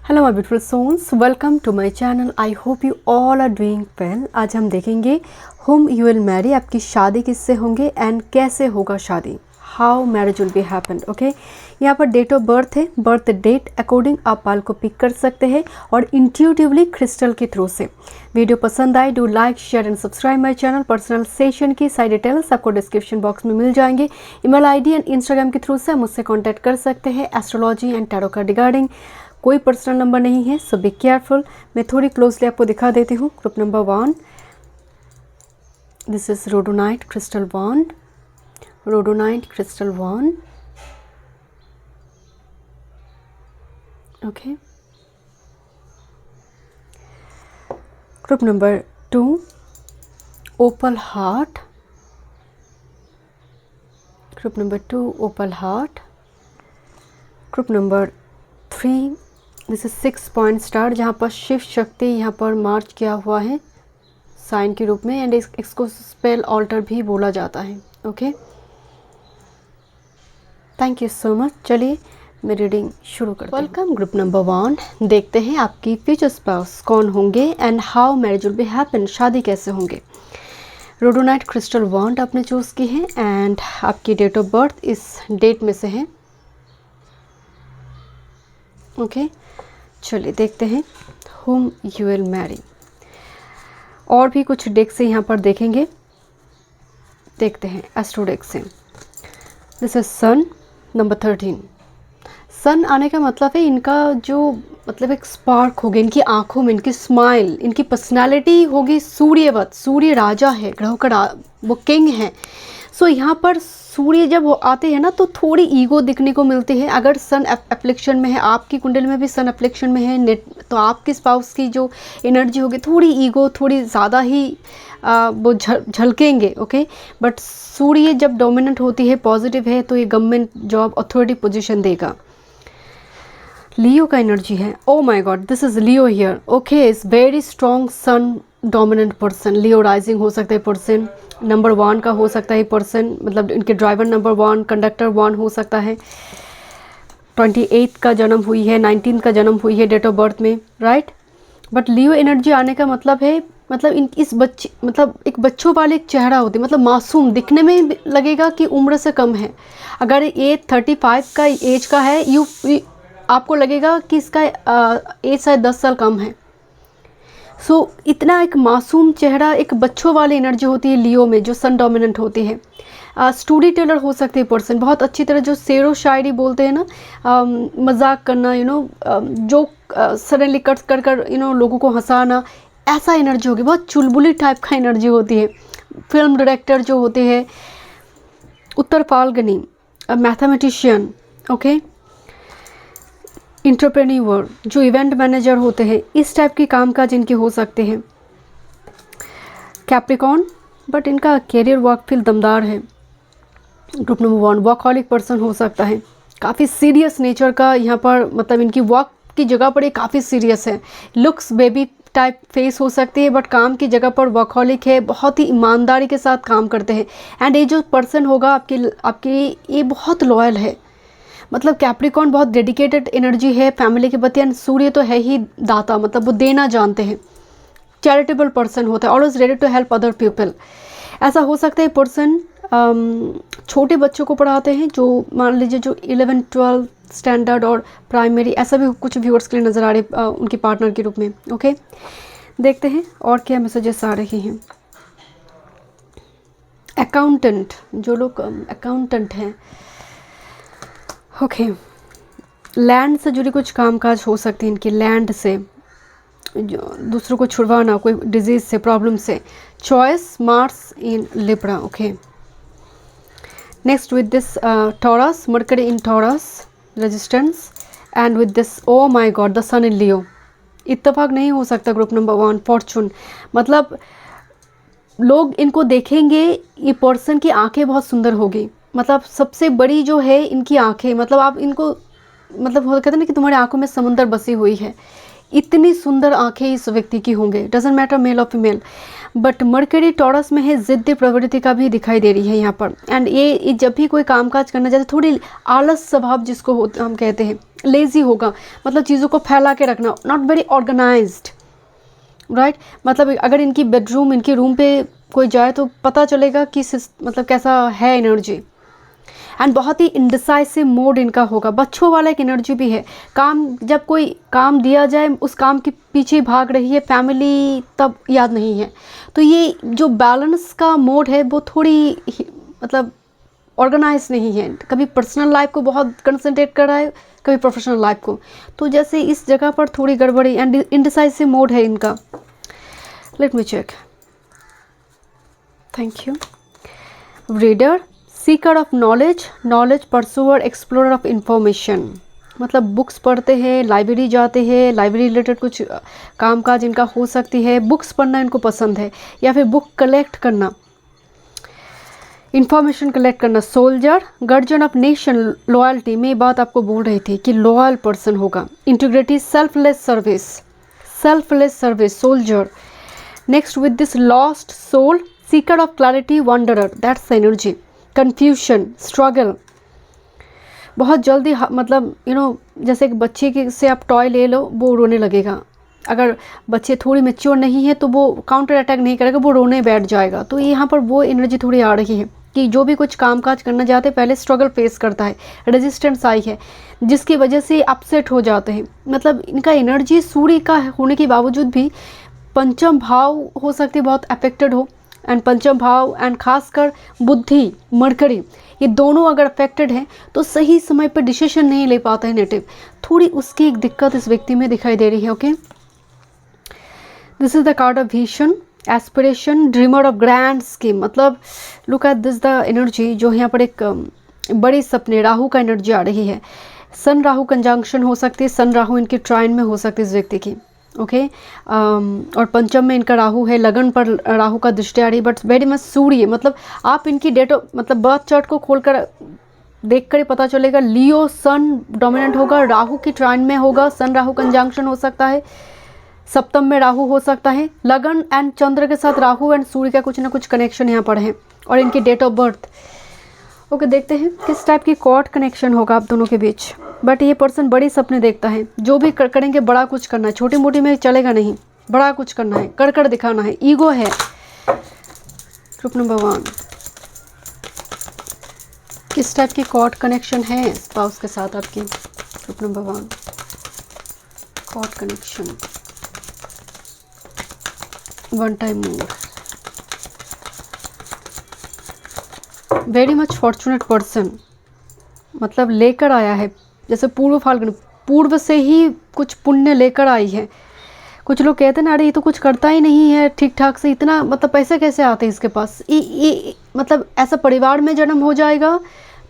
Hello my beautiful souls, welcome to my channel. I hope you all are doing well. आज हम देखेंगे whom you will marry, आपकी शादी किससे होंगे एंड कैसे होगा शादी, how marriage will be happen. Okay, यहाँ पर डेट ऑफ बर्थ है, बर्थ डेट अकॉर्डिंग आप बाल को पिक कर सकते हैं और इंट्यूटिवली क्रिस्टल के थ्रू से। वीडियो पसंद आए do like share and subscribe my channel. Personal session की सारी डिटेल्स आपको डिस्क्रिप्शन बॉक्स में मिल जाएंगे। ईमेल आईडी एंड इंस्टाग्राम के थ्रू से मुझसे कॉन्टैक्ट कर सकते हैं एस्ट्रोलॉजी एंड टैरो का रिगार्डिंग। कोई पर्सनल नंबर नहीं है, सो बी केयरफुल। मैं थोड़ी क्लोजली आपको दिखा देती हूँ। Group number 1, this is rhodonite crystal wand, rhodonite crystal wand. Okay, group number 2, opal heart, group number 2 opal heart. Group number 3, this is 6 point star, जहाँ पर शिव शक्ति यहाँ पर मार्च किया हुआ है साइन के रूप में एंड इसको स्पेल ऑल्टर भी बोला जाता है। Okay, thank you so much. चलिए मैं रीडिंग शुरू करती हूँ। Welcome group number 1। देखते हैं आपकी फ्यूचर स्पाउस कौन होंगे and how marriage will be happen, शादी कैसे होंगे। रोडोनाइट क्रिस्टल वॉन्ड आपने चूज़ की है एंड आपकी डेट ऑफ बर्थ इस डेट में से है। ओके, चलिए देखते हैं whom you will marry। और भी कुछ डेक से यहाँ पर देखेंगे, देखते हैं एस्ट्रो डेक से। This is sun number 13। Sun आने का मतलब है इनका जो मतलब एक स्पार्क होगी इनकी आंखों में, इनकी स्माइल, इनकी पर्सनालिटी होगी सूर्यवत। सूर्य राजा है, ग्रहों का वो किंग है। सो यहाँ पर सूर्य जब आते हैं ना तो थोड़ी ईगो दिखने को मिलती है। अगर सन एप्लिक्शन में है, आपकी कुंडली में भी सन एप्लिक्शन में है तो आपकी स्पाउस की जो एनर्जी होगी थोड़ी ईगो, थोड़ी ज़्यादा ही वो झलकेंगे। ओके, बट सूर्य जब डोमिनेंट होती है, पॉजिटिव है, तो ये गवर्नमेंट जॉब अथॉरिटी पोजीशन देगा। लियो का एनर्जी है। Oh my god, this is Leo here. Okay, is very strong sun dominant person. Leo rising हो सकता है पर्सन, नंबर 1 का हो सकता है पर्सन, मतलब इनके ड्राइवर नंबर 1, कंडक्टर 1 हो सकता है। 28 का जन्म हुई है, 19 का जन्म हुई है डेट ऑफ बर्थ में, राइट। बट लियो एनर्जी आने का मतलब है, मतलब इस बच्चे, मतलब एक बच्चों वाले एक चेहरा होती है, मतलब मासूम दिखने में लगेगा कि उम्र से कम है। अगर ये 35 का एज का है, आपको लगेगा कि इसका एज शायद 10 साल कम है। सो इतना एक मासूम चेहरा, एक बच्चों वाली एनर्जी होती है लियो में, जो सन डोमिनेंट होती है। स्टोरी टेलर हो सकते हैं पर्सन, बहुत अच्छी तरह जो शेरो शायरी बोलते हैं ना, मजाक करना, जो सडनली कट कर कर लोगों को हंसाना, ऐसा एनर्जी होगी। बहुत चुलबुली टाइप का एनर्जी होती है। फिल्म डायरेक्टर जो होते हैं, उत्तर फाल्गुनी, मैथमेटिशियन, ओके, इंटरप्रेन्योर, जो इवेंट मैनेजर होते हैं, इस टाइप की कामकाज इनके हो सकते हैं। कैप्रिकॉर्न, बट इनका कैरियर वर्क फील्ड दमदार है। ग्रुप नंबर 1, वर्कहॉलिक पर्सन हो सकता है, काफ़ी सीरियस नेचर का यहाँ पर, मतलब इनकी वर्क की जगह पर ये काफ़ी सीरियस है। लुक्स बेबी टाइप फेस हो सकती है, बट काम की जगह पर वर्कहॉलिक है, बहुत ही ईमानदारी के साथ काम करते हैं। एंड ये जो पर्सन होगा आपकी ये बहुत लॉयल है। मतलब कैप्रिकॉर्न बहुत डेडिकेटेड एनर्जी है फैमिली के प्रति। एंड सूर्य तो है ही दाता, मतलब वो देना जानते हैं। चैरिटेबल पर्सन होता है, always ready to help other people. ऐसा हो सकता है पर्सन छोटे बच्चों को पढ़ाते हैं, जो मान लीजिए जो 11, 12 स्टैंडर्ड और प्राइमरी, ऐसा भी कुछ व्यूअर्स के लिए नज़र आ रहे उनके पार्टनर के रूप में। ओके, देखते हैं और क्या मैसेजेस आ रही हैं। अकाउंटेंट, जो लोग अकाउंटेंट हैं, ओके, लैंड से जुड़ी कुछ कामकाज हो सकते हैं इनकी, लैंड से जो दूसरों को छुड़वाना, कोई डिजीज़ से, प्रॉब्लम से। Choice, Mars in Libra. Okay, next with this Taurus, Mercury in Taurus, resistance, and with this oh my god the sun in Leo. इत्तेफाक नहीं हो सकता। ग्रुप नंबर 1, फॉर्चून, मतलब लोग इनको देखेंगे, ये पर्सन की आंखें बहुत सुंदर होगी। मतलब सबसे बड़ी जो है इनकी आंखें, मतलब आप इनको, मतलब वो कहते हैं ना कि तुम्हारी आंखों में समुंदर बसी हुई है। इतनी सुंदर आंखें इस व्यक्ति की होंगे, डजेंट मैटर मेल और फीमेल। बट मरकरी टॉरस में है, जिद्दी प्रवृत्ति का भी दिखाई दे रही है यहाँ पर। एंड ये जब भी कोई कामकाज करना चाहते, थोड़ी आलस स्वभाव जिसको हम कहते हैं, लेजी होगा, मतलब चीज़ों को फैला के रखना, नॉट वेरी ऑर्गेनाइज्ड, राइट। मतलब अगर इनकी बेडरूम, इनके रूम पे कोई जाए तो पता चलेगा कि मतलब कैसा है एनर्जी। एंड बहुत ही इंडिसाइसिव मोड इनका होगा, बच्चों वाला एक एनर्जी भी है। काम, जब कोई काम दिया जाए उस काम के पीछे भाग रही है, फैमिली तब याद नहीं है। तो ये जो बैलेंस का मोड है वो थोड़ी मतलब ऑर्गेनाइज नहीं है, कभी पर्सनल लाइफ को बहुत कंसंट्रेट कर रहा है, कभी प्रोफेशनल लाइफ को। तो जैसे इस जगह पर थोड़ी गड़बड़ी एंड इंडिसाइसिव मोड है इनका। Let me check. Thank you. Reader, seeker of knowledge, knowledge pursuer, explorer of information. मतलब बुक्स पढ़ते हैं, लाइब्रेरी जाते हैं, लाइब्रेरी रिलेटेड कुछ कामकाज इनका हो सकती है, बुक्स पढ़ना इनको पसंद है, या फिर बुक कलेक्ट करना, इंफॉर्मेशन कलेक्ट करना। Soldier, guardian of nation, loyalty. मैं ये बात आपको बोल रही थी कि लॉयल पर्सन होगा। Integrity, selfless service, selfless service, soldier. Next, with this lost soul, seeker of clarity, wanderer, that's energy. Confusion, struggle, बहुत जल्दी मतलब जैसे एक बच्चे के से आप टॉय ले लो, वो रोने लगेगा। अगर बच्चे थोड़ी मैच्योर नहीं है तो वो काउंटर अटैक नहीं करेगा, वो रोने बैठ जाएगा। तो यहाँ पर वो एनर्जी थोड़ी आ रही है कि जो भी कुछ कामकाज करना चाहते हैं पहले स्ट्रगल फेस करता है, रेजिस्टेंस आई है, जिसकी वजह से अपसेट हो जाते हैं। मतलब इनका एनर्जी सूर्य का होने के बावजूद भी पंचम भाव हो सकते बहुत अफेक्टेड हो, एंड पंचम भाव एंड खासकर बुद्धि, मरकरी, ये दोनों अगर अफेक्टेड हैं तो सही समय पर डिसीजन नहीं ले पाता है नेटिव। थोड़ी उसकी एक दिक्कत इस व्यक्ति में दिखाई दे रही है। Okay, this is the card of vision, aspiration, dreamer of grand scheme. मतलब look at this the energy, जो यहाँ पर एक बड़े सपने, राहु का एनर्जी आ रही है। सन राहु कंजंक्शन हो सकती है, सन राहु इनकी ट्राइन में हो सकती है इस व्यक्ति की। ओके, और पंचम में इनका राहु है, लगन पर राहु का दृष्टि आ रही है, बट वेरी मच सूर्य। मतलब आप इनकी डेट ऑफ मतलब बर्थ चार्ट को खोलकर देखकर ही पता चलेगा, लियो सन डोमिनेंट होगा, राहु की ट्राइन में होगा, सन राहु कंजंक्शन हो सकता है, सप्तम में राहु हो सकता है, लगन एंड चंद्र के साथ राहु एंड सूर्य का कुछ ना कुछ कनेक्शन यहाँ पर है, और इनकी डेट ऑफ बर्थ। ओके, देखते हैं किस टाइप की कॉर्ड कनेक्शन होगा आप दोनों के बीच। बट ये पर्सन बड़ी सपने देखता है, जो भी करेंगे बड़ा कुछ करना है, छोटी मोटी में चलेगा नहीं, बड़ा कुछ करना है, कर दिखाना है, ईगो है। ग्रुप नंबर 1, किस टाइप की कॉर्ड कनेक्शन है स्पाउस के साथ आपकी? Group number 1, cord connection, one time move, very much fortunate person. मतलब लेकर आया है, जैसे पूर्व फाल्गुन, पूर्व से ही कुछ पुण्य लेकर आई है। कुछ लोग कहते हैं ना, अरे ये तो कुछ करता ही नहीं है ठीक ठाक से, इतना मतलब पैसे कैसे आते हैं इसके पास, ये मतलब ऐसा परिवार में जन्म हो जाएगा।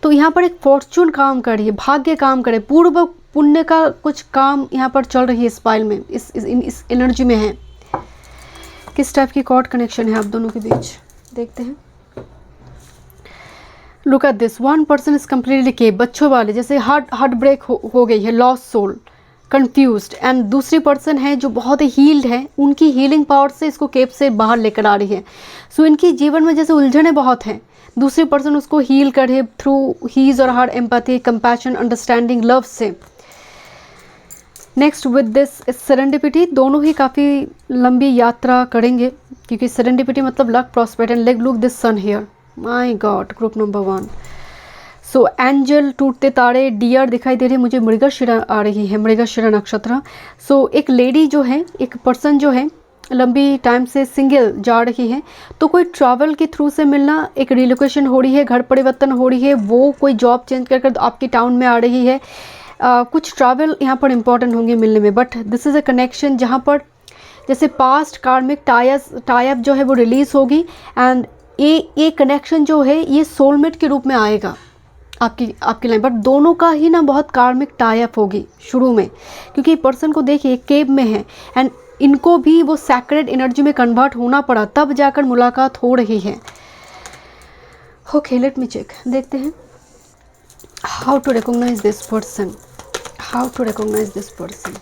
तो यहाँ पर एक फॉर्चून काम कर रही है, भाग्य काम करे, पूर्व पुण्य का कुछ काम यहाँ पर चल रही है इस पाइल में, इस एनर्जी में है। किस टाइप की कॉर्ड कनेक्शन है आप दोनों के बीच, देखते हैं। Look at this, one person is completely के, बच्चों वाले जैसे हार्ट ब्रेक हो गई है, लॉस्ट सोल, कंफ्यूज्ड। एंड दूसरी पर्सन है जो बहुत ही हील्ड है, उनकी हीलिंग पावर से इसको केप से बाहर लेकर आ रही है। सो इनकी जीवन में जैसे उलझने बहुत हैं, दूसरी पर्सन उसको हील करे थ्रू हीज और her empathy, compassion, understanding, love से। नेक्स्ट विद दिस सेरेंडिपिटी, दोनों ही काफ़ी लंबी यात्रा करेंगे, क्योंकि सेरेंडिपिटी मतलब luck, prosperity and leg. Look this sun here, my god. Group number 1, so angel, टूटते तारे, डियर दिखाई दे रही है मुझे, मृगशिरा आ रही है, मृगशिरा नक्षत्र। सो एक लेडी जो है, एक पर्सन जो है लंबी टाइम से सिंगल जा रही है, तो कोई ट्रैवल के थ्रू से मिलना, एक रिलोकेशन हो रही है, घर परिवर्तन हो रही है, वो कोई जॉब चेंज कर आपकी टाउन में आ रही है। कुछ ट्रैवल यहाँ पर इंपॉर्टेंट होंगे मिलने में, but this is a connection जहाँ पर जैसे पास्ट कार्मिक टाइप जो है वो रिलीज़ होगी, एंड ये कनेक्शन जो है ये सोलमेट के रूप में आएगा आपकी लाइन। बट दोनों का ही ना बहुत कार्मिक टाइप होगी शुरू में, क्योंकि पर्सन को देखिए केव में है, एंड इनको भी वो सैक्रेड एनर्जी में कन्वर्ट होना पड़ा, तब जाकर मुलाकात हो रही है। ओके, लेट मी चेक, देखते हैं how to recognise this person, how to recognise this person.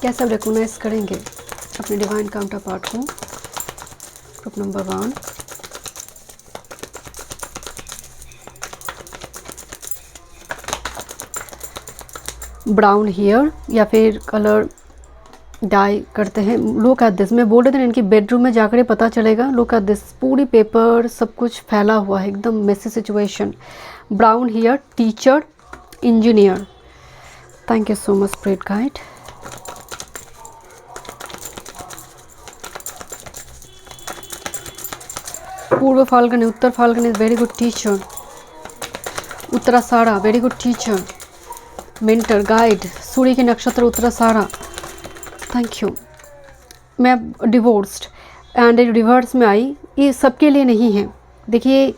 कैसे रिकॉग्नाइज करेंगे अपने डिवाइन काउंटर पार्ट को? ग्रुप नंबर 1, ब्राउन हेयर या फिर कलर डाई करते हैं। लुक एट दिस, मैं बोल रहे थे इनकी बेडरूम में जाकर पता चलेगा। लुक एट दिस, पूरी पेपर सब कुछ फैला हुआ है, एकदम messy situation. Brown hair, teacher, engineer. Thank you so much spirit guide. Purva Phalguni, Uttara Phalguni, very good teacher. Uttarashadha, very good teacher, mentor, guide. Surya के नक्षत्र उत्तराषाढ़ा, थैंक यू। मैं डिवोर्स्ड एंड रिवर्स में आई, ये सबके लिए नहीं है। देखिए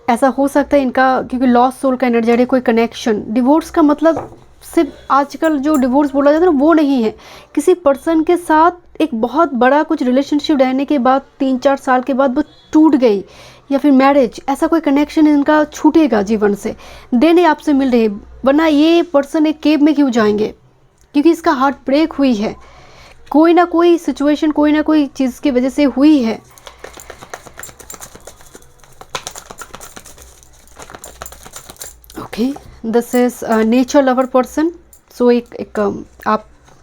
ऐसा हो सकता है इनका, क्योंकि लॉस्ट सोल का एनर्जी है, कोई कनेक्शन। डिवोर्स का मतलब सिर्फ आजकल जो डिवोर्स बोला जाता है ना, वो नहीं है। किसी पर्सन के साथ एक बहुत बड़ा कुछ रिलेशनशिप रहने के बाद 3-4 साल के बाद वो टूट गई, या फिर मैरिज, ऐसा कोई कनेक्शन इनका छूटेगा जीवन से, देने आपसे मिल रहे। वरना ये पर्सन एक केव में क्यों जाएंगे? क्योंकि इसका हार्ट ब्रेक हुई है, कोई ना कोई सिचुएशन, कोई ना कोई चीज़ की वजह से हुई है। Okay, this is nature lover person. So एक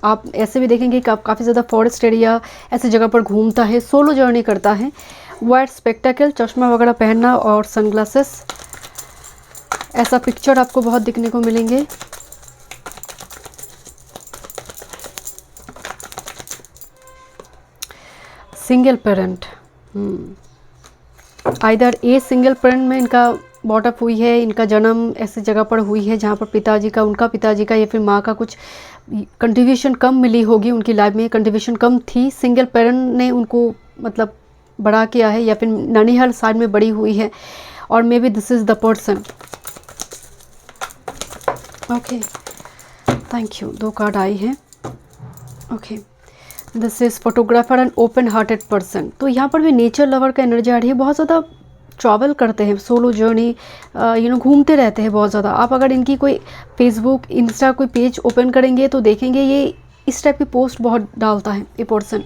आप ऐसे भी देखेंगे कि आप काफ़ी ज़्यादा फॉरेस्ट एरिया ऐसी जगह पर घूमता है, सोलो जर्नी करता है। वाइट स्पेक्टेकल, चश्मा वगैरह पहनना और सनग्लासेस, ऐसा पिक्चर आपको बहुत दिखने को मिलेंगे। Single parent, either a single parent में इनका बॉटअप हुई है, इनका जन्म ऐसी जगह पर हुई है जहाँ पर पिताजी का, उनका पिताजी का या फिर माँ का कुछ कंट्रीब्यूशन कम मिली होगी, उनकी लाइफ में कंट्रीब्यूशन कम थी। सिंगल पेरेंट ने उनको मतलब बड़ा किया है, या फिर ननिहाल साइड में बड़ी हुई है, और may be this is the person. Okay, thank you. 2 card आई हैं। Okay, this is photographer and open hearted person. तो यहाँ पर भी नेचर लवर का एनर्जी आ रही है। बहुत ज़्यादा ट्रैवल करते हैं, सोलो जर्नी, घूमते रहते हैं बहुत ज़्यादा। आप अगर इनकी कोई फेसबुक, इंस्टा कोई पेज ओपन करेंगे तो देखेंगे ये इस टाइप की पोस्ट बहुत डालता है। ये पर्सन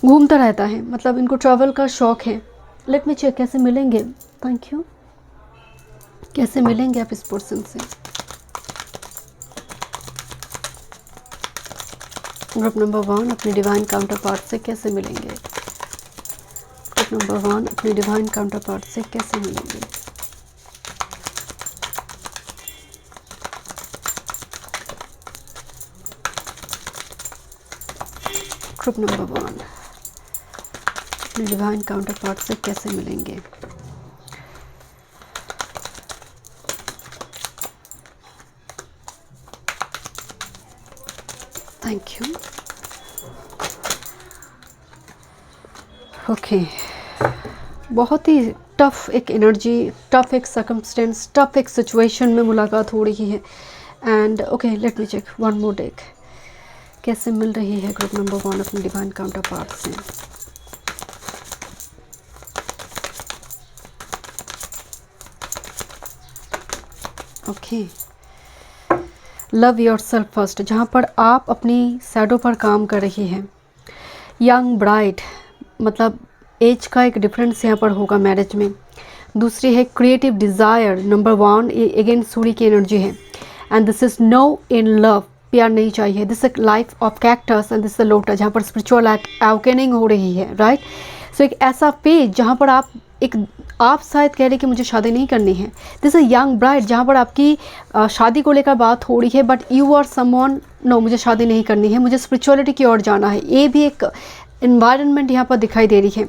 घूमता रहता है, मतलब इनको ट्रैवल का शौक है। लेट मी चेक कैसे मिलेंगे। Thank you. कैसे मिलेंगे आप इस पर्सन से? ग्रुप नंबर 1 अपने डिवाइन काउंटर पार्ट से कैसे मिलेंगे? ग्रुप नंबर 1 अपने डिवाइन काउंटर पार्ट से कैसे मिलेंगे? ग्रुप नंबर 1 अपने डिवाइन काउंटर पार्ट से कैसे मिलेंगे? Thank you. ओके, बहुत ही टफ एक एनर्जी, टफ एक सर्कमस्टेंस, टफ एक सिचुएशन में मुलाकात हो रही है। And okay, let me check one more deck कैसे मिल रही है ग्रुप नंबर 1 अपने डिवाइन काउंटर पार्ट से। Okay, love yourself first, जहाँ पर आप अपनी शैडो पर काम कर रही हैं। यंग ब्राइड, मतलब एज का एक डिफरेंस यहाँ पर होगा मैरिज में। दूसरी है क्रिएटिव डिज़ायर, नंबर 1, ये अगेन सूर्य की एनर्जी है। And this is no in love, प्यार नहीं चाहिए। This is life of cactus and this is lotus, जहाँ पर स्पिरिचुअल अवेकनिंग हो रही है, राइट। सो एक ऐसा पेज जहाँ पर आप शायद कह रहे कि मुझे शादी नहीं करनी है। दिस इज यंग ब्राइड, जहाँ पर आपकी शादी को लेकर बात हो रही है, but you are someone, no मुझे शादी नहीं करनी है, मुझे स्पिरिचुअलिटी की ओर जाना है। ये भी एक इन्वायरमेंट यहाँ पर दिखाई दे रही है।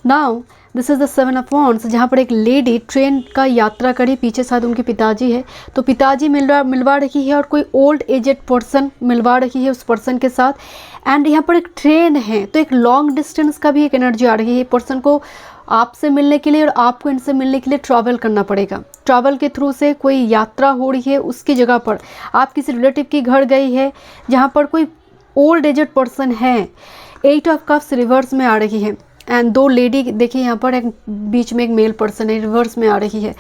Now this is the 7 of wands, जहाँ पर एक लेडी ट्रेन का यात्रा करी, पीछे शायद उनके पिताजी है, तो पिताजी मिलवा रही है और कोई ओल्ड एजेड पर्सन मिलवा रही है उस पर्सन के साथ। एंड यहाँ पर एक ट्रेन है, तो एक लॉन्ग डिस्टेंस का भी एक एनर्जी आ रही है। पर्सन को आपसे मिलने के लिए और आपको इनसे मिलने के लिए ट्रैवल करना पड़ेगा। ट्रैवल के थ्रू से कोई यात्रा हो रही है, उसकी जगह पर आप किसी रिलेटिव की घर गई है जहाँ पर कोई ओल्ड एजेड पर्सन है। 8 ऑफ कप्स रिवर्स में आ रही है। एंड 2 लेडी देखिए, यहाँ पर एक बीच में एक मेल पर्सन है, रिवर्स में आ रही है।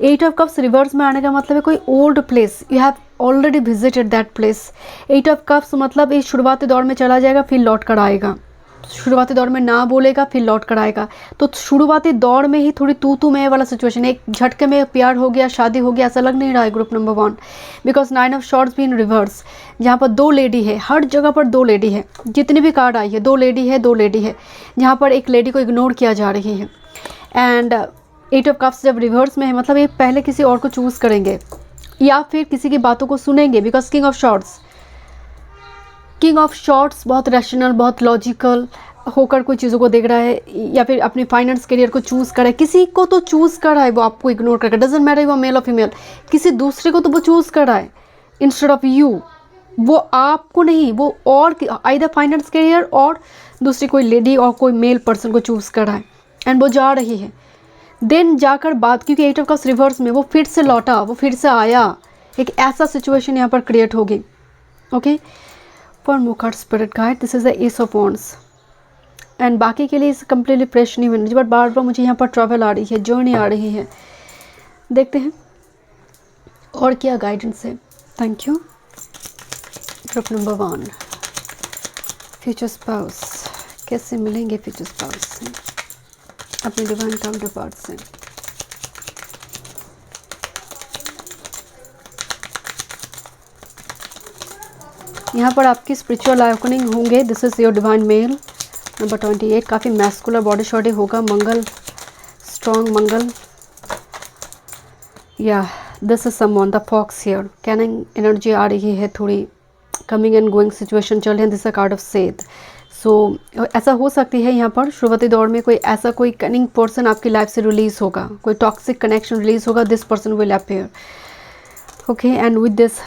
8 ऑफ कप्स रिवर्स में आने का मतलब है कोई old place, you have already visited that place. 8 of cups मतलब ये शुरुआती दौर में चला जाएगा, फिर लौट कर आएगा। शुरुआती दौर में ना बोलेगा, फिर लौट कर आएगा। तो शुरुआती दौर में ही थोड़ी तू मैं वाला सिचुएशन, एक झटके में प्यार हो गया, शादी हो गया, ऐसा लग नहीं रहा है group number 1। Because 9 of shorts भी इन रिवर्स, जहाँ पर 2 लेडी है, हर जगह पर 2 लेडी है। जितनी भी कार्ड आई है 2 लेडी है, 2 लेडी है, जहाँ पर एक लेडी को इग्नोर किया जा रही है। एंड 8 ऑफ कप्स जब रिवर्स में है मतलब ये पहले किसी और को चूज़ करेंगे या फिर किसी की बातों को सुनेंगे। बिकॉज किंग ऑफ शॉर्ट्स बहुत रैशनल, बहुत लॉजिकल होकर कोई चीज़ों को देख रहा है, या फिर अपने फाइनेंस करियर को चूज़ कर रहा है। किसी को तो चूज़ कर रहा है, वो आपको इग्नोर करके, डजंट मैटर वो मेल और फीमेल, किसी दूसरे को तो वो चूज़ कर रहा है इंस्टेड ऑफ यू। वो आपको नहीं, वो और आइदर फाइनेंस करियर और दूसरी कोई लेडी और कोई मेल पर्सन को चूज़ कर रहा है। एंड वो जा रही है, देन जाकर बात, क्योंकि 8 ऑफ कप्स रिवर्स में वो फिर से लौटा, वो फिर से आया, एक ऐसा सिचुएशन यहाँ पर क्रिएट होगी। Okay, for more card spirit guide, this is the S of wands. And बाकी के लिए इस कम्प्लीटली फ्रेश नहीं बनी, बट बार बार मुझे यहाँ पर ट्रैवल आ रही है, जर्नी आ रही है। देखते हैं और क्या गाइडेंस है। Thank you. Group number 1, future spouse, कैसे मिलेंगे फ्यूचर स्पाउस से अपने डिवाइन काउंटर पार्ट से। यहाँ पर आपकी स्पिरिचुअल अवेकनिंग होंगे। This is your divine male number 28। काफ़ी मैस्कुलर बॉडी शॉडी होगा, मंगल, स्ट्रॉन्ग मंगल। या this is someone the fox here, cunning energy आ रही है, थोड़ी कमिंग एंड गोइंग सिचुएशन चल रही है। This a card of Seth. So ऐसा हो सकती है यहाँ पर शुरुआती दौर में कोई ऐसा कोई कनिंग पर्सन आपकी लाइफ से रिलीज होगा, कोई टॉक्सिक कनेक्शन रिलीज होगा। This person will appear. Okay, and with this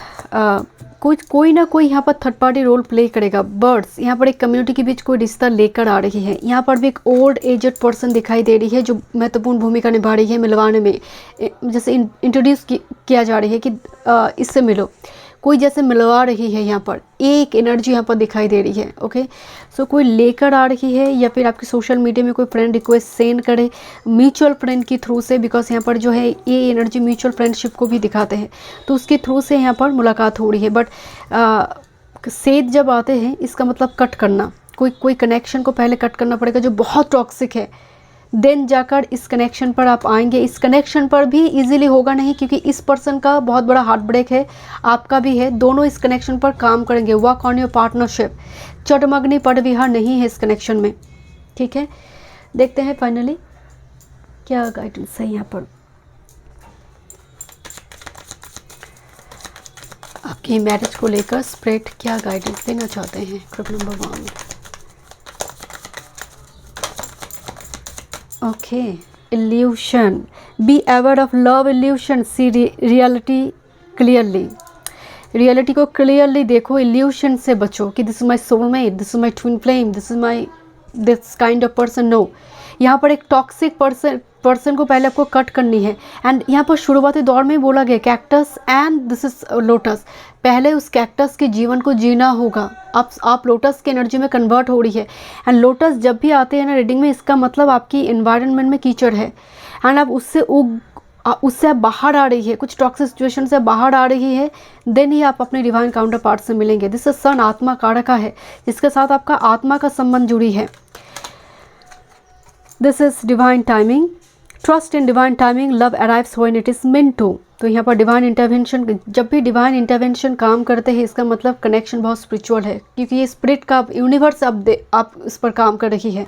कोई ना कोई यहाँ पर थर्ड पार्टी रोल प्ले करेगा। बर्ड्स, यहाँ पर एक कम्युनिटी के बीच कोई रिश्ता लेकर आ रही है। यहाँ पर भी एक ओल्ड एजेड पर्सन दिखाई दे रही है जो महत्वपूर्ण भूमिका निभा रही है मिलवाने में। जैसे इंट्रोड्यूस किया जा रही है कि इससे मिलो, कोई जैसे मिलवा रही है। यहाँ पर एक एनर्जी यहाँ पर दिखाई दे रही है। ओके, सो कोई लेकर आ रही है, या फिर आपकी सोशल मीडिया में कोई फ्रेंड रिक्वेस्ट सेंड करे म्यूचुअल फ्रेंड की थ्रू से। बिकॉज यहाँ पर जो है ये एनर्जी म्यूचुअल फ्रेंडशिप को भी दिखाते हैं, तो उसके थ्रू से यहाँ पर मुलाकात हो रही है। बट सेद जब आते हैं इसका मतलब कट करना, कोई कनेक्शन को पहले कट करना पड़ेगा जो बहुत टॉक्सिक है, देन जाकर इस कनेक्शन पर आप आएंगे। इस कनेक्शन पर भी इजीली होगा नहीं, क्योंकि इस पर्सन का बहुत बड़ा हार्ट ब्रेक है, आपका भी है। दोनों इस कनेक्शन पर काम करेंगे, वर्क ऑन योर पार्टनरशिप। चटमगनी पटविहार नहीं है इस कनेक्शन में। ठीक है, देखते हैं फाइनली क्या गाइडेंस है यहाँ पर आपकी मैरिज को लेकर। स्प्रेड क्या गाइडेंस देना चाहते हैं group number 1। Okay, illusion. Be aware of love illusion. See reality clearly. Reality को clearly देखो, illusion से बचो कि this is my soulmate, this is my twin flame, this kind of person. No, यहाँ पर एक टॉक्सिक पर्सन को पहले आपको कट करनी है। एंड यहाँ पर शुरुआती दौर में बोला गया cactus and this is lotus, पहले उस कैक्टस के जीवन को जीना होगा। आप लोटस की एनर्जी में कन्वर्ट हो रही है। एंड लोटस जब भी आते हैं ना रीडिंग में, इसका मतलब आपकी इन्वायरमेंट में कीचड़ है एंड आप उससे आप बाहर आ रही है, कुछ टॉक्सिक सिचुएशन से बाहर आ रही है, देन ही आप अपने डिवाइन काउंटर पार्ट से मिलेंगे। दिस इज सन, आत्मा कारका है, जिसके साथ आपका आत्मा का संबंध जुड़ी है। This is divine timing, trust in divine timing, love arrives when it is meant to. तो यहाँ पर डिवाइन इंटरवेंशन, जब भी डिवाइन इंटरवेंशन काम करते हैं इसका मतलब कनेक्शन बहुत स्पिरिचुअल है, क्योंकि ये स्पिरिट का यूनिवर्स आप इस पर काम कर रही है।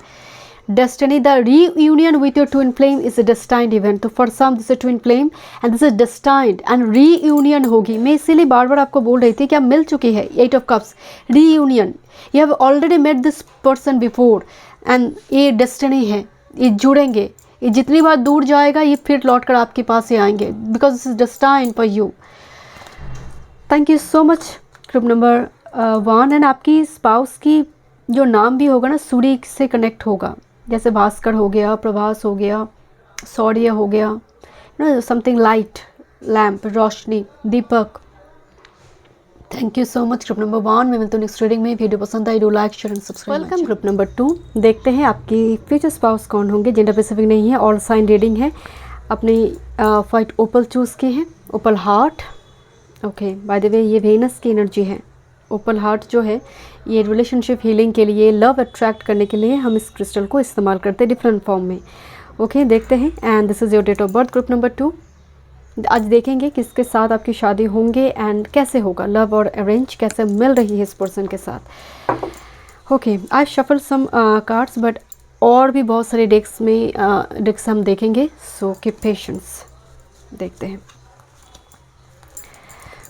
Destiny, the reunion with your twin flame is a destined event. तो for some this is twin flame and this is destined and reunion होगी। मैं इसीलिए बार बार आपको बोल रही थी कि आप मिल चुकी है। 8 of cups, reunion, you have already met this person before and ये डेस्टिनी है, ये जुड़ेंगे। ये जितनी बार दूर जाएगा ये फिर लौट कर आपके पास ही आएंगे, because this is destined for you. Thank you so much group number 1। And आपकी स्पाउस की जो नाम भी होगा ना सूर्य से कनेक्ट होगा, जैसे भास्कर हो गया, प्रभास हो गया, सौर्य हो गया, समथिंग लाइट, लैम्प, रोशनी, दीपक। Thank you so much group number 1। मैं मिलता हूँ नेक्स्ट रीडिंग में। वीडियो पसंद आई, do like share and subscribe. Welcome group number 2। देखते हैं आपकी फ्यूचर स्पाउस कौन होंगे। जेंडर स्पेसिफिक नहीं है, ऑल साइन रीडिंग है। अपनी फाइट ओपल चूज़ की है, opal heart, okay, by the way ये वेनस की एनर्जी है। ओपल हार्ट जो है ये रिलेशनशिप हीलिंग के लिए, लव अट्रैक्ट करने के लिए हम इस क्रिस्टल को इस्तेमाल करते हैं डिफरेंट फॉर्म में। ओके, देखते हैं। And this is your date of birth, group number 2। आज देखेंगे किसके साथ आपकी शादी होंगे एंड कैसे होगा, लव और अरेंज कैसे मिल रही है इस पर्सन के साथ। Okay, I shuffle some cards, but और भी बहुत सारे डेक्स हम देखेंगे, सो कीप पेशेंस। देखते हैं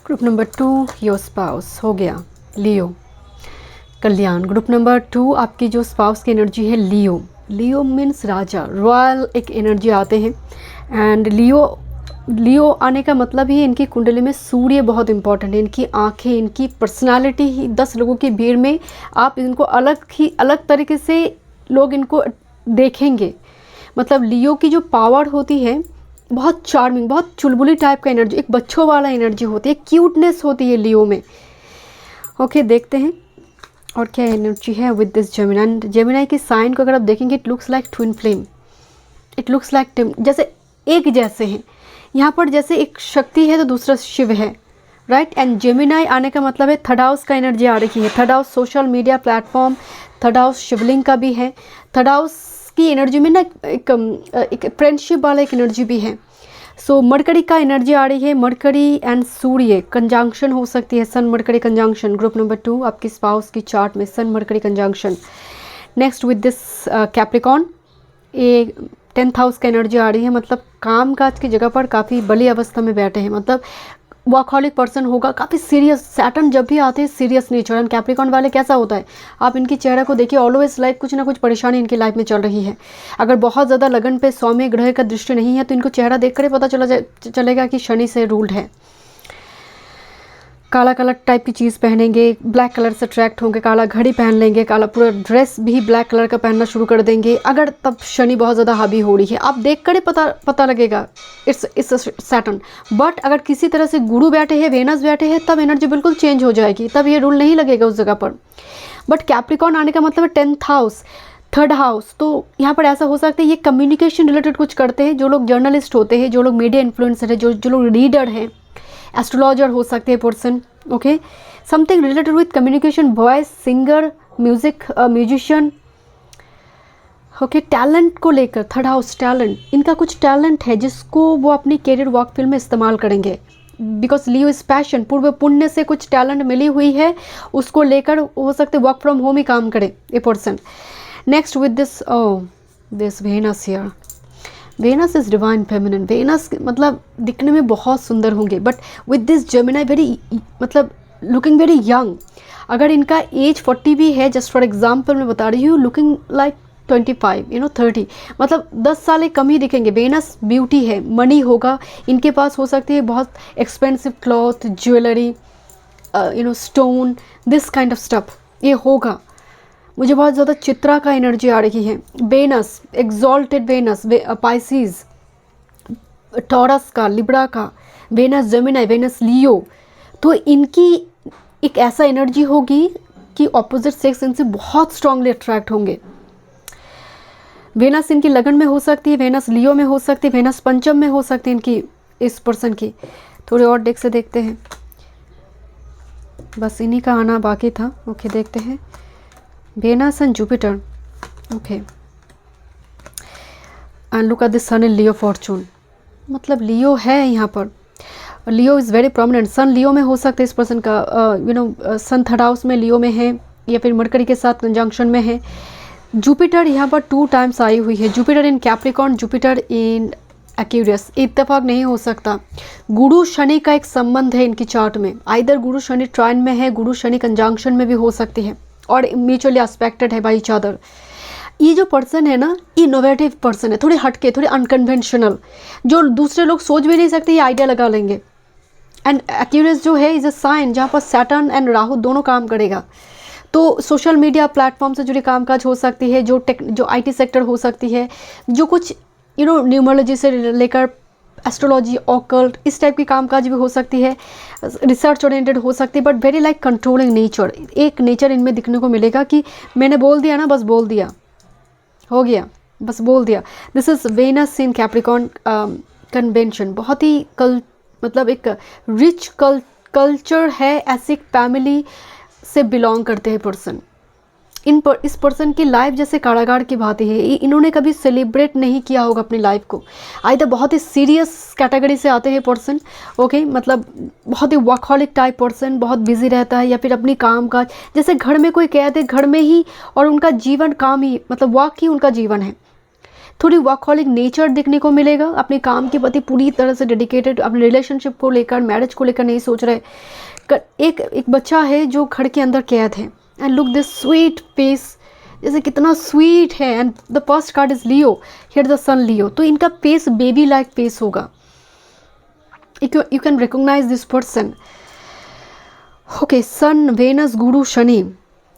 ग्रुप नंबर 2, योर स्पाउस हो गया लियो, कल्याण। ग्रुप नंबर 2 आपकी जो स्पाउस की एनर्जी है लियो। लियो मीन्स राजा, रॉयल एक एनर्जी आते हैं। एंड लियो आने का मतलब ही इनकी कुंडली में सूर्य बहुत इंपॉर्टेंट है। इनकी आंखें, इनकी पर्सनालिटी ही 10 लोगों की भीड़ में आप इनको अलग तरीके से लोग इनको देखेंगे। मतलब लियो की जो पावर होती है बहुत चार्मिंग, बहुत चुलबुली टाइप का एनर्जी, एक बच्चों वाला एनर्जी होती है, क्यूटनेस होती है लियो में। ओके, देखते हैं और क्या एनर्जी है विद दिस जेमिनी। जेमिनी के साइन को अगर आप देखेंगे, it looks like twin flame, it looks like जैसे एक जैसे हैं। यहाँ पर जैसे एक शक्ति है तो दूसरा शिव है, राइट। एंड जेमिनी आने का मतलब है थर्ड हाउस का एनर्जी आ रही है। Third house social media platform, third house Shivling का भी है। थर्ड हाउस की एनर्जी में ना एक फ्रेंडशिप वाला एक एनर्जी भी है। सो मरकरी का एनर्जी आ रही है। मरकरी एंड सूर्य कंजंक्शन हो सकती है, sun Mercury conjunction. Group number 2 आपकी स्पाउस की चार्ट में sun Mercury conjunction. Next with this Capricorn, ये 10th हाउस का एनर्जी आ रही है। मतलब काम काज की जगह पर काफ़ी बली अवस्था में बैठे हैं, मतलब वर्कहॉलिक पर्सन होगा, काफ़ी सीरियस। सैटर्न जब भी आते हैं सीरियस नेचर। एंड कैप्रिकॉन वाले कैसा होता है, आप इनकी चेहरा को देखिए, ऑलवेज लाइफ कुछ ना कुछ परेशानी इनकी लाइफ में चल रही है। अगर बहुत ज़्यादा लगन पे सौम्य ग्रह का दृष्टि नहीं है तो इनको चेहरा देख कर ही पता चलेगा कि शनि से रूल्ड है। काला कलर टाइप की चीज़ पहनेंगे, ब्लैक कलर से अट्रैक्ट होंगे, काला घड़ी पहन लेंगे, काला पूरा ड्रेस भी ब्लैक कलर का पहनना शुरू कर देंगे अगर तब शनि बहुत ज़्यादा हावी हो रही है। आप देख कर ही पता लगेगा इट्स सैटर्न। बट अगर किसी तरह से गुरु बैठे हैं, वेनस बैठे हैं, तब एनर्जी बिल्कुल चेंज हो जाएगी, तब ये रूल नहीं लगेगा उस जगह पर। बट कैप्रिकॉन आने का मतलब है 10th हाउस, थर्ड हाउस। तो यहाँ पर ऐसा हो सकता है ये कम्युनिकेशन रिलेटेड कुछ करते हैं। जो लोग जर्नलिस्ट होते हैं, जो लोग मीडिया इन्फ्लुएंसर है, जो लोग रीडर हैं, एस्ट्रोलॉजर हो सकते हैं person. Okay, something related with communication, voice, singer, musician. Okay, talent को लेकर थर्ड हाउस टैलेंट, इनका कुछ टैलेंट है जिसको वो अपनी कैरियर वर्क फील्ड में इस्तेमाल करेंगे। बिकॉज लियो इज पैशन, पूर्व पुण्य से कुछ टैलेंट मिली हुई है, उसको लेकर हो सकते वर्क फ्रॉम होम ही काम करे a person. Next with this Venus here, Venus is divine feminine. Venus मतलब दिखने में बहुत सुंदर होंगे, but with this Gemini very मतलब लुकिंग वेरी यंग। अगर इनका एज 40 भी है, जस्ट फॉर एग्जाम्पल मैं बता रही हूँ, लुकिंग लाइक 25 30, मतलब 10 साल कम ही दिखेंगे। वेनस ब्यूटी है, मनी होगा इनके पास, हो सकती है बहुत expensive cloth, jewellery, stone, this kind of stuff ये होगा। मुझे बहुत ज़्यादा चित्रा का एनर्जी आ रही है। Venus, exalted Venus, Pisces, Taurus का, लिब्रा का, वेनस जेमिनी, वेनस लियो। तो इनकी एक ऐसा एनर्जी होगी कि ऑपोजिट सेक्स इनसे बहुत स्ट्रांगली अट्रैक्ट होंगे। वेनस इनकी लगन में हो सकती है, वेनस लियो में हो सकती है, वेनस पंचम में हो सकती है इनकी, इस पर्सन की। थोड़े और डेक से देखते हैं, बस इन्हीं का आना बाकी था। ओके, देखते हैं Venus and Jupiter. Okay, and look at this sun in Leo fortune. मतलब लियो है यहाँ पर, Leo is very prominent. Sun Leo में हो सकता है इस पर्सन का, सन थर्ड हाउस में लियो में है, या फिर मरकरी के साथ कंजंक्शन में है। जुपिटर यहाँ पर 2 टाइम्स आई हुई है, Jupiter in Capricorn, Jupiter in Aquarius. इत्तेफाक नहीं हो सकता। गुरु शनि का एक संबंध है इनकी चार्ट में, आइदर गुरु शनि ट्राइन में है, गुरु शनि कंजंक्शन में भी हो सकती है, और म्यूचुअली एस्पेक्टेड है बाई ईच अदर। ये जो पर्सन है ना, इनोवेटिव पर्सन है, थोड़े हटके, थोड़े अनकन्वेंशनल, जो दूसरे लोग सोच भी नहीं सकते, ये आइडिया लगा लेंगे। एंड एक्यूरियस जो है इज अ साइन जहाँ पर सैटर्न एंड राहु दोनों काम करेगा। तो सोशल मीडिया प्लेटफॉर्म से जुड़ी कामकाज हो सकती है, जो आईटी सेक्टर हो सकती है, जो कुछ न्यूमरोलॉजी से लेकर एस्ट्रोलॉजी, ऑकल्ट, इस टाइप की कामकाज भी हो सकती है, रिसर्च ओरिएंटेड हो सकती है, but very like controlling nature. एक नेचर इनमें दिखने को मिलेगा कि मैंने बोल दिया ना, बस बोल दिया, हो गया, बस बोल दिया। This is Venus in Capricorn convention. बहुत ही मतलब एक रिच कल्चर है, ऐसी फैमिली से बिलोंग करते हैं पर्सन। इस पर्सन की लाइफ जैसे कारागार की भांति है। इन्होंने कभी सेलिब्रेट नहीं किया होगा अपनी लाइफ को। आइदर बहुत ही सीरियस कैटेगरी से आते हैं पर्सन, ओके, मतलब बहुत ही वर्कहॉलिक टाइप पर्सन, बहुत बिजी रहता है, या फिर अपनी काम काज, जैसे घर में कोई कहते हैं घर में ही, और उनका जीवन काम ही, मतलब वर्क ही उनका जीवन है। थोड़ी वर्कहॉलिक नेचर देखने को मिलेगा, अपने काम के प्रति पूरी तरह से डेडिकेटेड, अपने रिलेशनशिप को लेकर, मैरिज को लेकर नहीं सोच रहे। एक बच्चा है जो घर के अंदर कैद है, and look this sweet face, जैसे कितना स्वीट है। And the first card is Leo, here the sun Leo, तो इनका फेस बेबी लाइक फेस होगा। You can recognise this person. Okay, sun, Venus, Guru, Shani,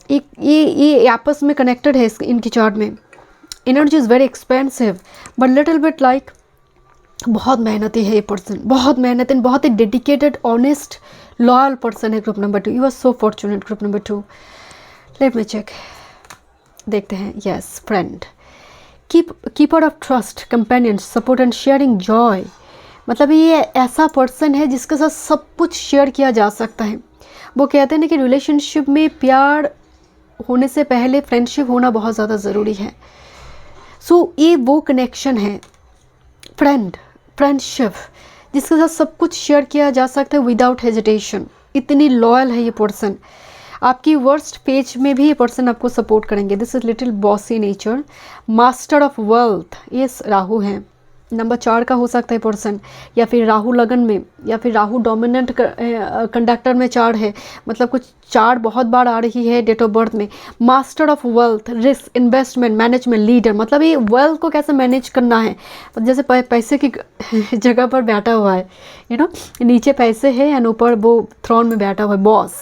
ये आपस में कनेक्टेड है इनकी चार्ट में। Energy is very expensive but little bit like, बहुत मेहनती है ये पर्सन, बहुत मेहनती, बहुत ही डेडिकेटेड, ऑनेस्ट, लॉयल पर्सन है। Group number 2, you are so fortunate. Group number 2, let me check, देखते हैं। Yes, friend, keeper of trust, companion, support and sharing joy. मतलब ये ऐसा पर्सन है जिसके साथ सब कुछ शेयर किया जा सकता है। वो कहते हैं ना कि रिलेशनशिप में प्यार होने से पहले फ्रेंडशिप होना बहुत ज़्यादा ज़रूरी है। सो ये वो कनेक्शन है, फ्रेंडशिप, जिसके साथ सब कुछ शेयर किया जा सकता है विदाउट हेजिटेशन। इतनी लॉयल है ये पर्सन। आपकी वर्स्ट पेज में भी ये पर्सन आपको सपोर्ट करेंगे। This is little bossy nature. Master of wealth, ये राहु है, नंबर 4 का हो सकता है पर्सन, या फिर राहु लगन में, या फिर राहु डोमिनेंट कंडक्टर में 4 है, मतलब कुछ 4 बहुत बार आ रही है डेट ऑफ बर्थ में। Master of wealth, risk, investment, management, leader, मतलब ये वेल्थ को कैसे मैनेज करना है, जैसे पैसे की जगह पर बैठा हुआ है, यू नो, नीचे पैसे है एंड ऊपर वो थ्रोन में बैठा हुआ है, बॉस।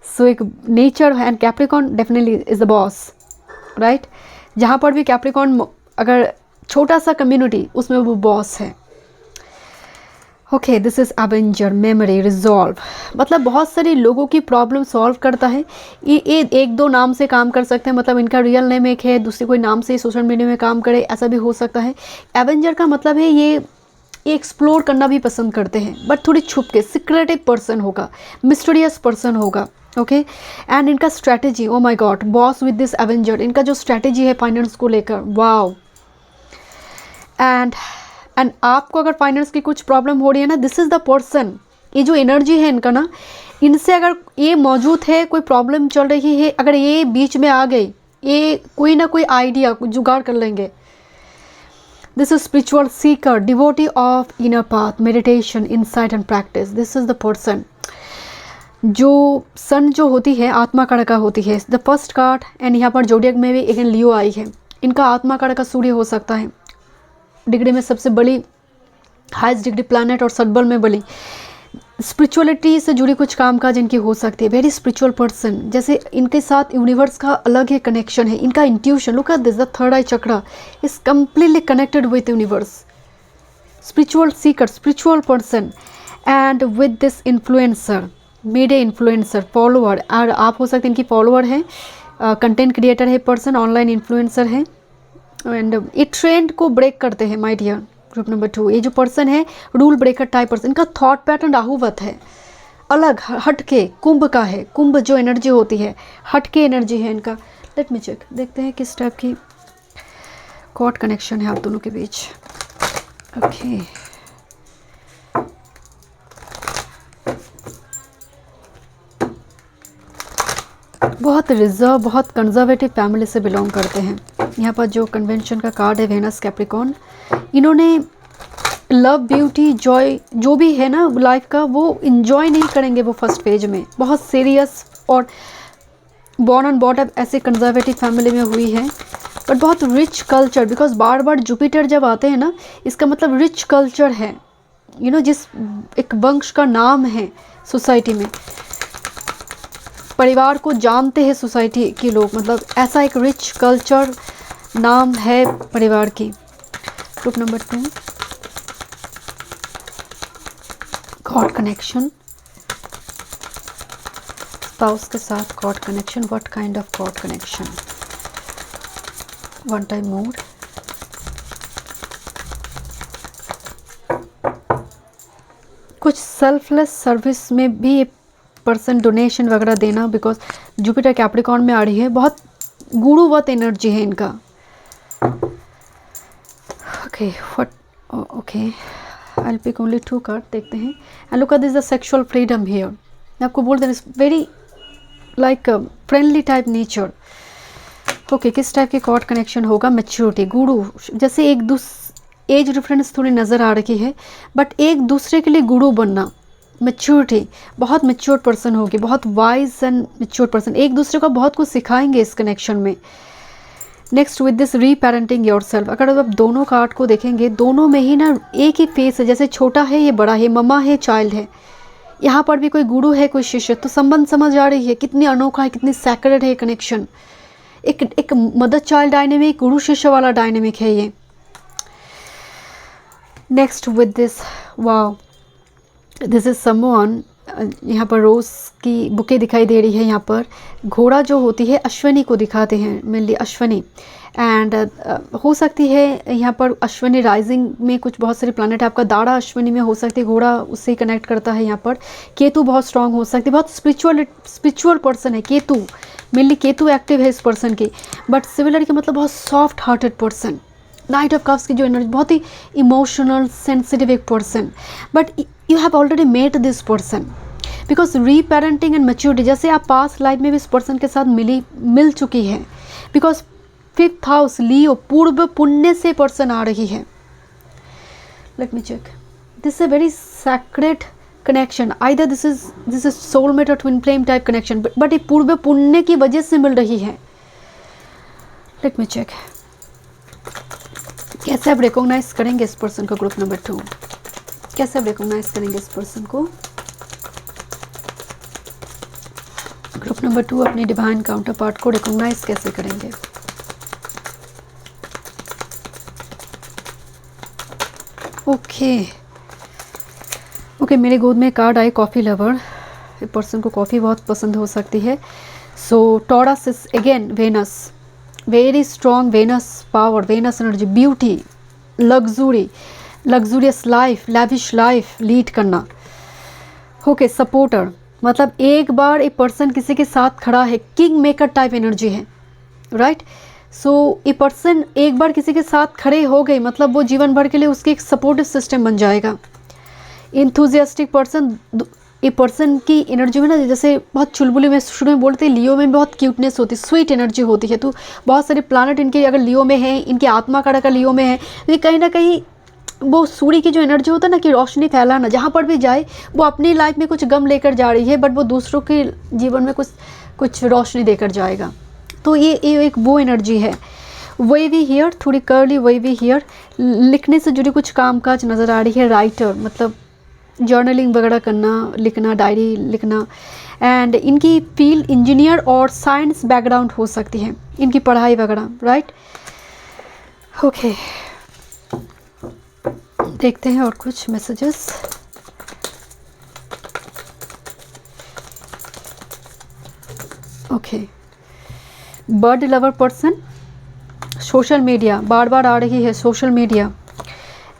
सो एक नेचर है, and Capricorn definitely is the boss, right. जहाँ पर भी कैप्रिकॉर्न, अगर छोटा सा कम्युनिटी, उसमें वो बॉस है। Okay, this is Avenger, memory, resolve, मतलब बहुत सारे लोगों की प्रॉब्लम सॉल्व करता है। ये 1-2 नाम से काम कर सकते हैं, मतलब इनका रियल नेम एक है, दूसरे कोई नाम से सोशल मीडिया में काम करे, ऐसा भी हो सकता है। एवेंजर का मतलब है ये एक्सप्लोर करना भी पसंद करते हैं, बट थोड़ी छुप के, सीक्रेटिव पर्सन होगा, मिस्टीरियस पर्सन होगा। ओके, एंड इनका strategy, O my God, boss with this Avenger, इनका जो स्ट्रैटेजी है फाइनेंस को लेकर, वाओ। एंड आपको अगर फाइनेंस की कुछ प्रॉब्लम हो रही है ना, दिस इज़ द पर्सन। ये जो एनर्जी है इनका ना, इनसे अगर ये मौजूद है, कोई प्रॉब्लम चल रही है, अगर ये बीच में आ गई, ये कोई ना कोई आइडिया जुगाड़ कर लेंगे। This is spiritual Sikar, devotee of inner path, meditation, insight and practice. This is the person. जो सन जो होती है आत्मा का रखा होती है, द फर्स्ट कार्ड, एंड यहाँ पर जोडियक में भी एक लियो आई है। इनका आत्मा का रखा सूर्य हो सकता है, डिग्री में सबसे बड़ी, हाईएस्ट डिग्री प्लैनेट, और सटबल में बड़ी। स्पिरिचुअलिटी से जुड़ी कुछ कामकाज इनकी हो सकती है। वेरी स्पिरिचुअल पर्सन, जैसे इनके साथ यूनिवर्स का अलग ही कनेक्शन है। इनका intuition, look at this, the third I chakra is completely connected with universe. Spiritual Sikar, spiritual person, and with this influencer, media influencer, follower, और आप हो सकते हैं इनकी फॉलोअर है, कंटेंट क्रिएटर है पर्सन, ऑनलाइन इन्फ्लुएंसर है, एंड ये ट्रेंड को ब्रेक करते हैं माय डियर। ग्रुप नंबर 2, ये जो पर्सन है रूल ब्रेकर टाइप पर्सन, इनका थॉट पैटर्न राहुवत है, अलग, हटके, कुंभ का है। कुंभ जो एनर्जी होती है, हटके एनर्जी है इनका। लेट मी चेक, देखते हैं किस टाइप की कॉर्ड कनेक्शन है आप दोनों के बीच। ओके, बहुत रिजर्व, बहुत कंजर्वेटिव फैमिली से बिलोंग करते हैं। यहाँ पर जो कन्वेंशन का कार्ड है, वेनस, कैप्रिकॉर्न, इन्होंने लव, ब्यूटी, जॉय, जो भी है ना लाइफ का, वो इंजॉय नहीं करेंगे वो फर्स्ट पेज में। बहुत सीरियस और बॉर्न एंड बॉट अप ऐसे कंजर्वेटिव फैमिली में हुई है, बट बहुत rich culture, because bar bar Jupiter जब आते हैं ना, इसका मतलब रिच कल्चर है, यू नो, जिस एक वंश का नाम है सोसाइटी में, परिवार को जानते हैं सोसाइटी के लोग, मतलब ऐसा एक रिच कल्चर नाम है परिवार की। Group number 2, God connection, spouse के साथ God connection, what kind of God connection, one time mood, कुछ सेल्फलेस सर्विस में भी ये पर्सन डोनेशन वगैरह देना, बिकॉज जुपिटर कैप्रिकॉर्न में आ रही है, बहुत गुरुवत एनर्जी है इनका। Okay okay I will pick only 2 card, देखते हैं। And look at this the sexual freedom here. मैं आपको बोल दें it's very like friendly type nature. Okay किस टाइप के कॉर्ड कनेक्शन होगा? मैच्योरिटी, गुरु, जैसे एक एज डिफरेंस थोड़ी नज़र आ रही है, बट एक दूसरे के लिए गुरु बनना, मैच्योरिटी, बहुत मैच्योर पर्सन होगी, बहुत वाइज एंड मैच्योर पर्सन, एक दूसरे को बहुत कुछ सिखाएंगे इस कनेक्शन में। नेक्स्ट विद दिस रीपेरेंटिंग योरसेल्फ, अगर आप दोनों कार्ड को देखेंगे, दोनों में ही ना एक ही फेस है, जैसे छोटा है ये बड़ा है, ममा है चाइल्ड है, यहाँ पर भी कोई गुरु है कोई शिष्य, तो संबंध समझ आ रही है कितनी अनोखा है, कितनी सैक्रेड है कनेक्शन। एक मदर चाइल्ड डायनेमिक, गुरु शिष्य वाला डायनेमिक है ये। Next with this, wow, this is someone, यहाँ पर रोज़ की बुके दिखाई दे रही है, यहाँ पर घोड़ा जो होती है अश्वनी को दिखाते हैं, मेनली अश्वनी। एंड हो सकती है यहाँ पर अश्वनी राइजिंग में कुछ बहुत सारे प्लैनेट है, आपका दाड़ा अश्वनी में हो सकती है, घोड़ा उससे ही कनेक्ट करता है। यहाँ पर केतु बहुत स्ट्रांग हो सकती है, बहुत स्पिरिचुअल पर्सन है केतु, मेनली केतु एक्टिव है इस पर्सन की। बट सिमिलर के मतलब बहुत soft hearted person, knight of cups की जो एनर्जी, बहुत ही इमोशनल सेंसिटिव एक person. But you have already met this person, because reparenting and maturity, जैसे आप पास्ट लाइफ में भी इस पर्सन के साथ मिल चुकी है, बिकॉज 5th हाउस लियो, पूर्व पुण्य से पर्सन आ रही है। Let me check, this is a very sacred connection, either this is soulmate और twin flame type connection, but ये पूर्व पुण्य की वजह से मिल रही है। लेट मी चेक, कैसे आप रिकॉग्नाइज करेंगे इस पर्सन को? ग्रुप नंबर 2, कैसे आप रिकॉग्नाइज करेंगे इस पर्सन को? ग्रुप नंबर 2 अपने डिवाइन काउंटर पार्ट को रिकॉग्नाइज कैसे करेंगे? ओके, मेरे गोद में कार्ड आई कॉफ़ी लवर, ये पर्सन को कॉफ़ी बहुत पसंद हो सकती है। So Taurus is again Venus, very strong Venus power, Venus energy, beauty, luxurious life, lavish life lead करना। ओके, सपोर्टर, मतलब एक बार एक पर्सन किसी के साथ खड़ा है, किंग मेकर टाइप एनर्जी है, राइट। सो ये पर्सन एक बार किसी के साथ खड़े हो गए, मतलब वो जीवन भर के लिए उसकी एक सपोर्टिव सिस्टम बन जाएगा। इंथुजियास्टिक पर्सन, ये पर्सन की एनर्जी में ना, जैसे बहुत चुलबुली में शुरू में बोलते हैं, लियो में बहुत क्यूटनेस होती है, स्वीट एनर्जी होती है। तो बहुत सारे प्लानट इनके अगर लियो में है, इनकी आत्मा का अगर लियो में है, तो ये कहीं ना कहीं वो सूर्य की जो एनर्जी होता है ना कि रोशनी फैलाना, जहाँ पर भी जाए वो अपनी लाइफ में कुछ गम लेकर जा रही है, बट वो दूसरों के जीवन में कुछ रोशनी देकर जाएगा। तो ये एक वो एनर्जी है। वेवी हेयर, थोड़ी कर्ली वेवी हेयर, लिखने से जुड़ी कुछ कामकाज नज़र आ रही है। राइटर, मतलब जर्नलिंग वगैरह करना, लिखना, डायरी लिखना। एंड इनकी फील्ड इंजीनियर और साइंस बैकग्राउंड हो सकती है, इनकी पढ़ाई वगैरह, राइट। ओके, देखते हैं और कुछ messages. Okay, bird lover person, social media बार बार आ रही है, social media.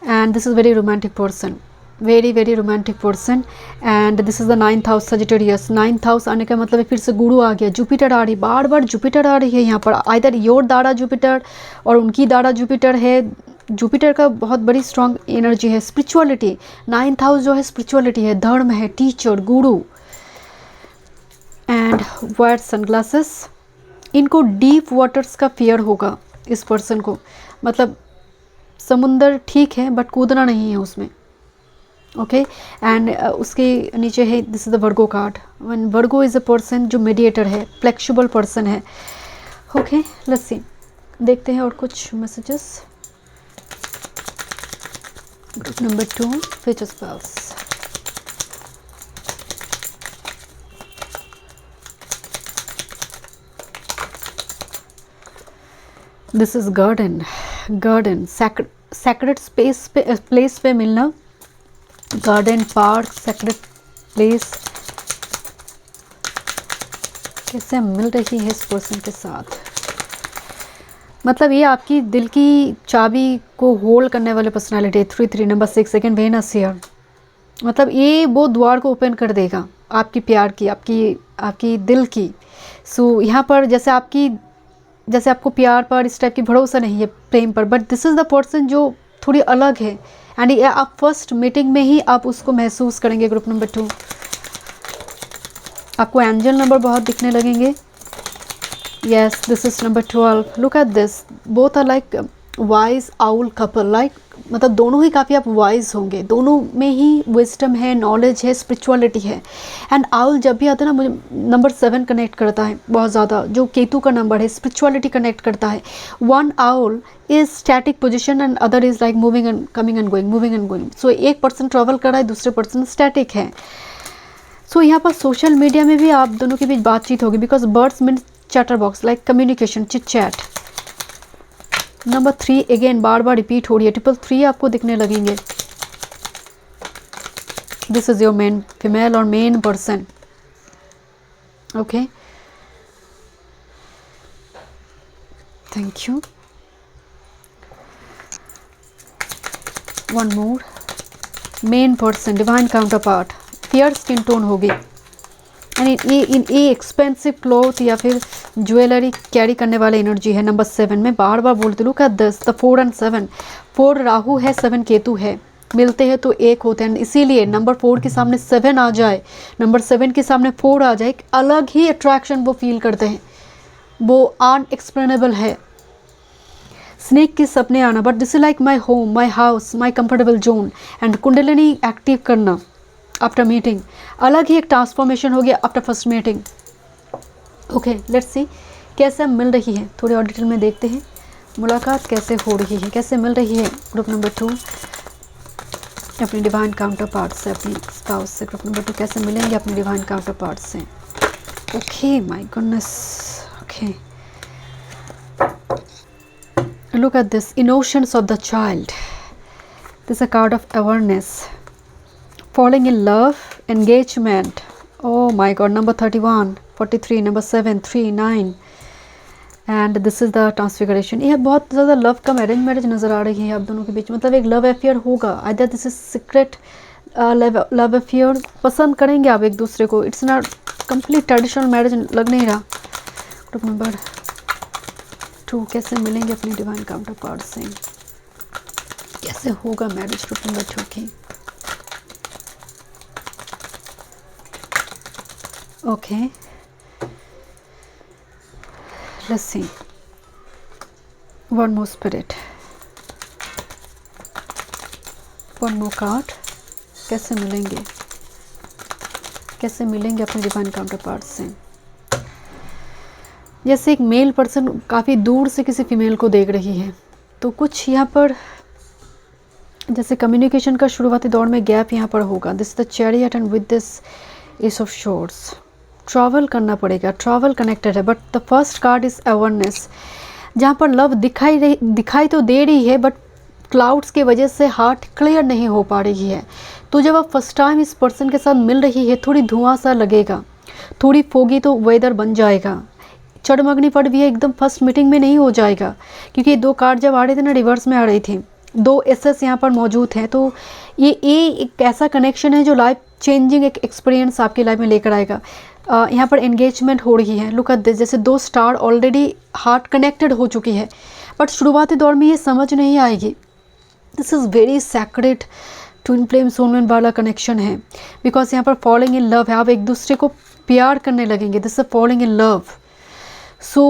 And this is very romantic person, very romantic person. And this is the 9th house Sagittarius. 9th house आने का मतलब है फिर से गुरु आ गया, जुपिटर आ रही, बार बार जुपिटर आ रही है यहाँ पर। आइदर योर दाड़ा जुपिटर और उनकी दाड़ा जुपिटर है। जुपिटर का बहुत बड़ी स्ट्रॉन्ग एनर्जी है, स्पिरिचुअलिटी। 9th हाउस जो है स्पिरिचुअलिटी है, धर्म है, teacher, Guru. And white sunglasses, इनको डीप वाटर्स का फियर होगा इस पर्सन को, मतलब समुंदर ठीक है बट कूदना नहीं है उसमें। ओके, एंड उसके नीचे है, this is the Virgo card. One Virgo is a person जो मीडिएटर है, फ्लेक्सिबल पर्सन है। ओके, लेट्स सी, देखते हैं और कुछ messages. Group number 2, future spells. This is garden, sacred space पे, प्लेस पे मिलना, गार्डन, पार्क, सैक्रेड प्लेस। कैसे मिल रही है इस पर्सन के साथ? मतलब ये आपकी दिल की चाबी को होल्ड करने वाले personality. 3 number 6 second Venus here, मतलब ये वो द्वार को ओपन कर देगा आपकी प्यार की, आपकी दिल की। सो यहाँ पर जैसे आपको प्यार पर इस टाइप की भरोसा नहीं है, प्रेम पर, but this is the person जो थोड़ी अलग है, एंड ये आप फर्स्ट मीटिंग में ही आप उसको महसूस करेंगे। ग्रुप नंबर 2, आपको एंजल नंबर बहुत दिखने लगेंगे। Yes, this is number 12। Look at this, both are like wise owl couple, like मतलब दोनों ही काफ़ी आप वाइज होंगे, दोनों में ही विजडम है, नॉलेज है, स्पिरिचुअलिटी है। एंड आउल जब भी आता है ना, मुझे नंबर 7 कनेक्ट करता है बहुत ज़्यादा, जो केतु का नंबर है, स्पिरिचुअलिटी कनेक्ट करता है। One owl is static position and other is like moving and coming and going, moving and going. So एक पर्सन ट्रेवल कर रहा है, दूसरे पर्सन स्टैटिक है। सो यहाँ पर सोशल मीडिया में भी आप दोनों के बीच बातचीत होगी, because birds means chatterbox, like communication, chit chat. Number 3 again बार बार रिपीट हो रही है, 333 आपको दिखने लगेंगे। This is your main female और main person. Okay, thank you. One more, main person, divine counterpart, fair skin tone होगी, and in a expensive cloth या फिर ज्वेलरी कैरी करने वाले एनर्जी है। नंबर 7 में बार बार बोलते, look at this, the 4 and 7, 4 Rahu है, 7 केतु है, मिलते हैं तो एक होते हैं, इसीलिए नंबर 4 के सामने 7 आ जाए, नंबर 7 के सामने 4 आ जाए, एक अलग ही अट्रैक्शन वो फील करते हैं, वो अनएक्सप्लेनेबल है। स्नेक के सपने आना, but this is like my home, my house, my comfortable zone, and kundalini active करना आफ्टर मीटिंग, अलग ही एक ट्रांसफॉर्मेशन हो गया after first meeting. Okay, let's see कैसे मिल रही है, थोड़ी और डिटेल में देखते हैं मुलाकात कैसे हो रही है, कैसे मिल रही है ग्रुप नंबर 2 अपने डिवाइन काउंटर पार्ट से, अपनी स्पाउस से। ग्रुप नंबर 2 कैसे मिलेंगे अपने डिवाइन काउंटर पार्ट से। Okay, my goodness, okay, look at this, emotions of the child. This is a card of awareness, falling in love, engagement. Oh my god, number 31, 43, number 7, 3, 9, and this is the transfiguration. ये बहुत ज़्यादा love का marriage नज़र आ रही है आप दोनों के बीच, मतलब एक लव अफेयर होगा, either this is secret love affair, पसंद करेंगे आप एक दूसरे को, it's not complete traditional marriage लग नहीं रहा। ग्रुप नंबर 2 कैसे मिलेंगे अपने डिवाइन काउंटर पार्ट से, कैसे होगा मैरिज ग्रुप नंबर 2 की। Okay, let's see, one more spirit, one more card, कैसे मिलेंगे अपने डिवाइन काउंटर पार्ट से। जैसे एक मेल पर्सन काफ़ी दूर से किसी फीमेल को देख रही है, तो कुछ यहाँ पर जैसे कम्युनिकेशन का शुरुआती दौर में गैप यहाँ पर होगा। This the chariot and with this S of shores, travel करना पड़ेगा, ट्रैवल कनेक्टेड है, but the first card is awareness, जहाँ पर लव दिखाई तो दे रही है, बट क्लाउड्स की वजह से हार्ट क्लियर नहीं हो पा रही है। तो जब आप फर्स्ट टाइम इस पर्सन के साथ मिल रही है, थोड़ी धुआं सा लगेगा, थोड़ी फोगी तो वेदर बन जाएगा, चढ़मगनी भी है, एकदम फर्स्ट मीटिंग में नहीं हो जाएगा, क्योंकि 2 कार्ड जब आ रहे थे ना, रिवर्स में आ रही थी, 2 एसेस यहाँ पर मौजूद हैं। तो ये एक ऐसा कनेक्शन है जो लाइफ चेंजिंग एक एक्सपीरियंस आपकी लाइफ में लेकर आएगा। यहाँ पर एंगेजमेंट हो रही है, लुक एट दिस, जैसे 2 स्टार ऑलरेडी हार्ट कनेक्टेड हो चुकी है, बट शुरुआती दौर में ये समझ नहीं आएगी। This is very sacred twin flame soulmate वाला कनेक्शन है, बिकॉज यहाँ पर फॉलिंग इन लव है, आप एक दूसरे को प्यार करने लगेंगे, this is falling in love. So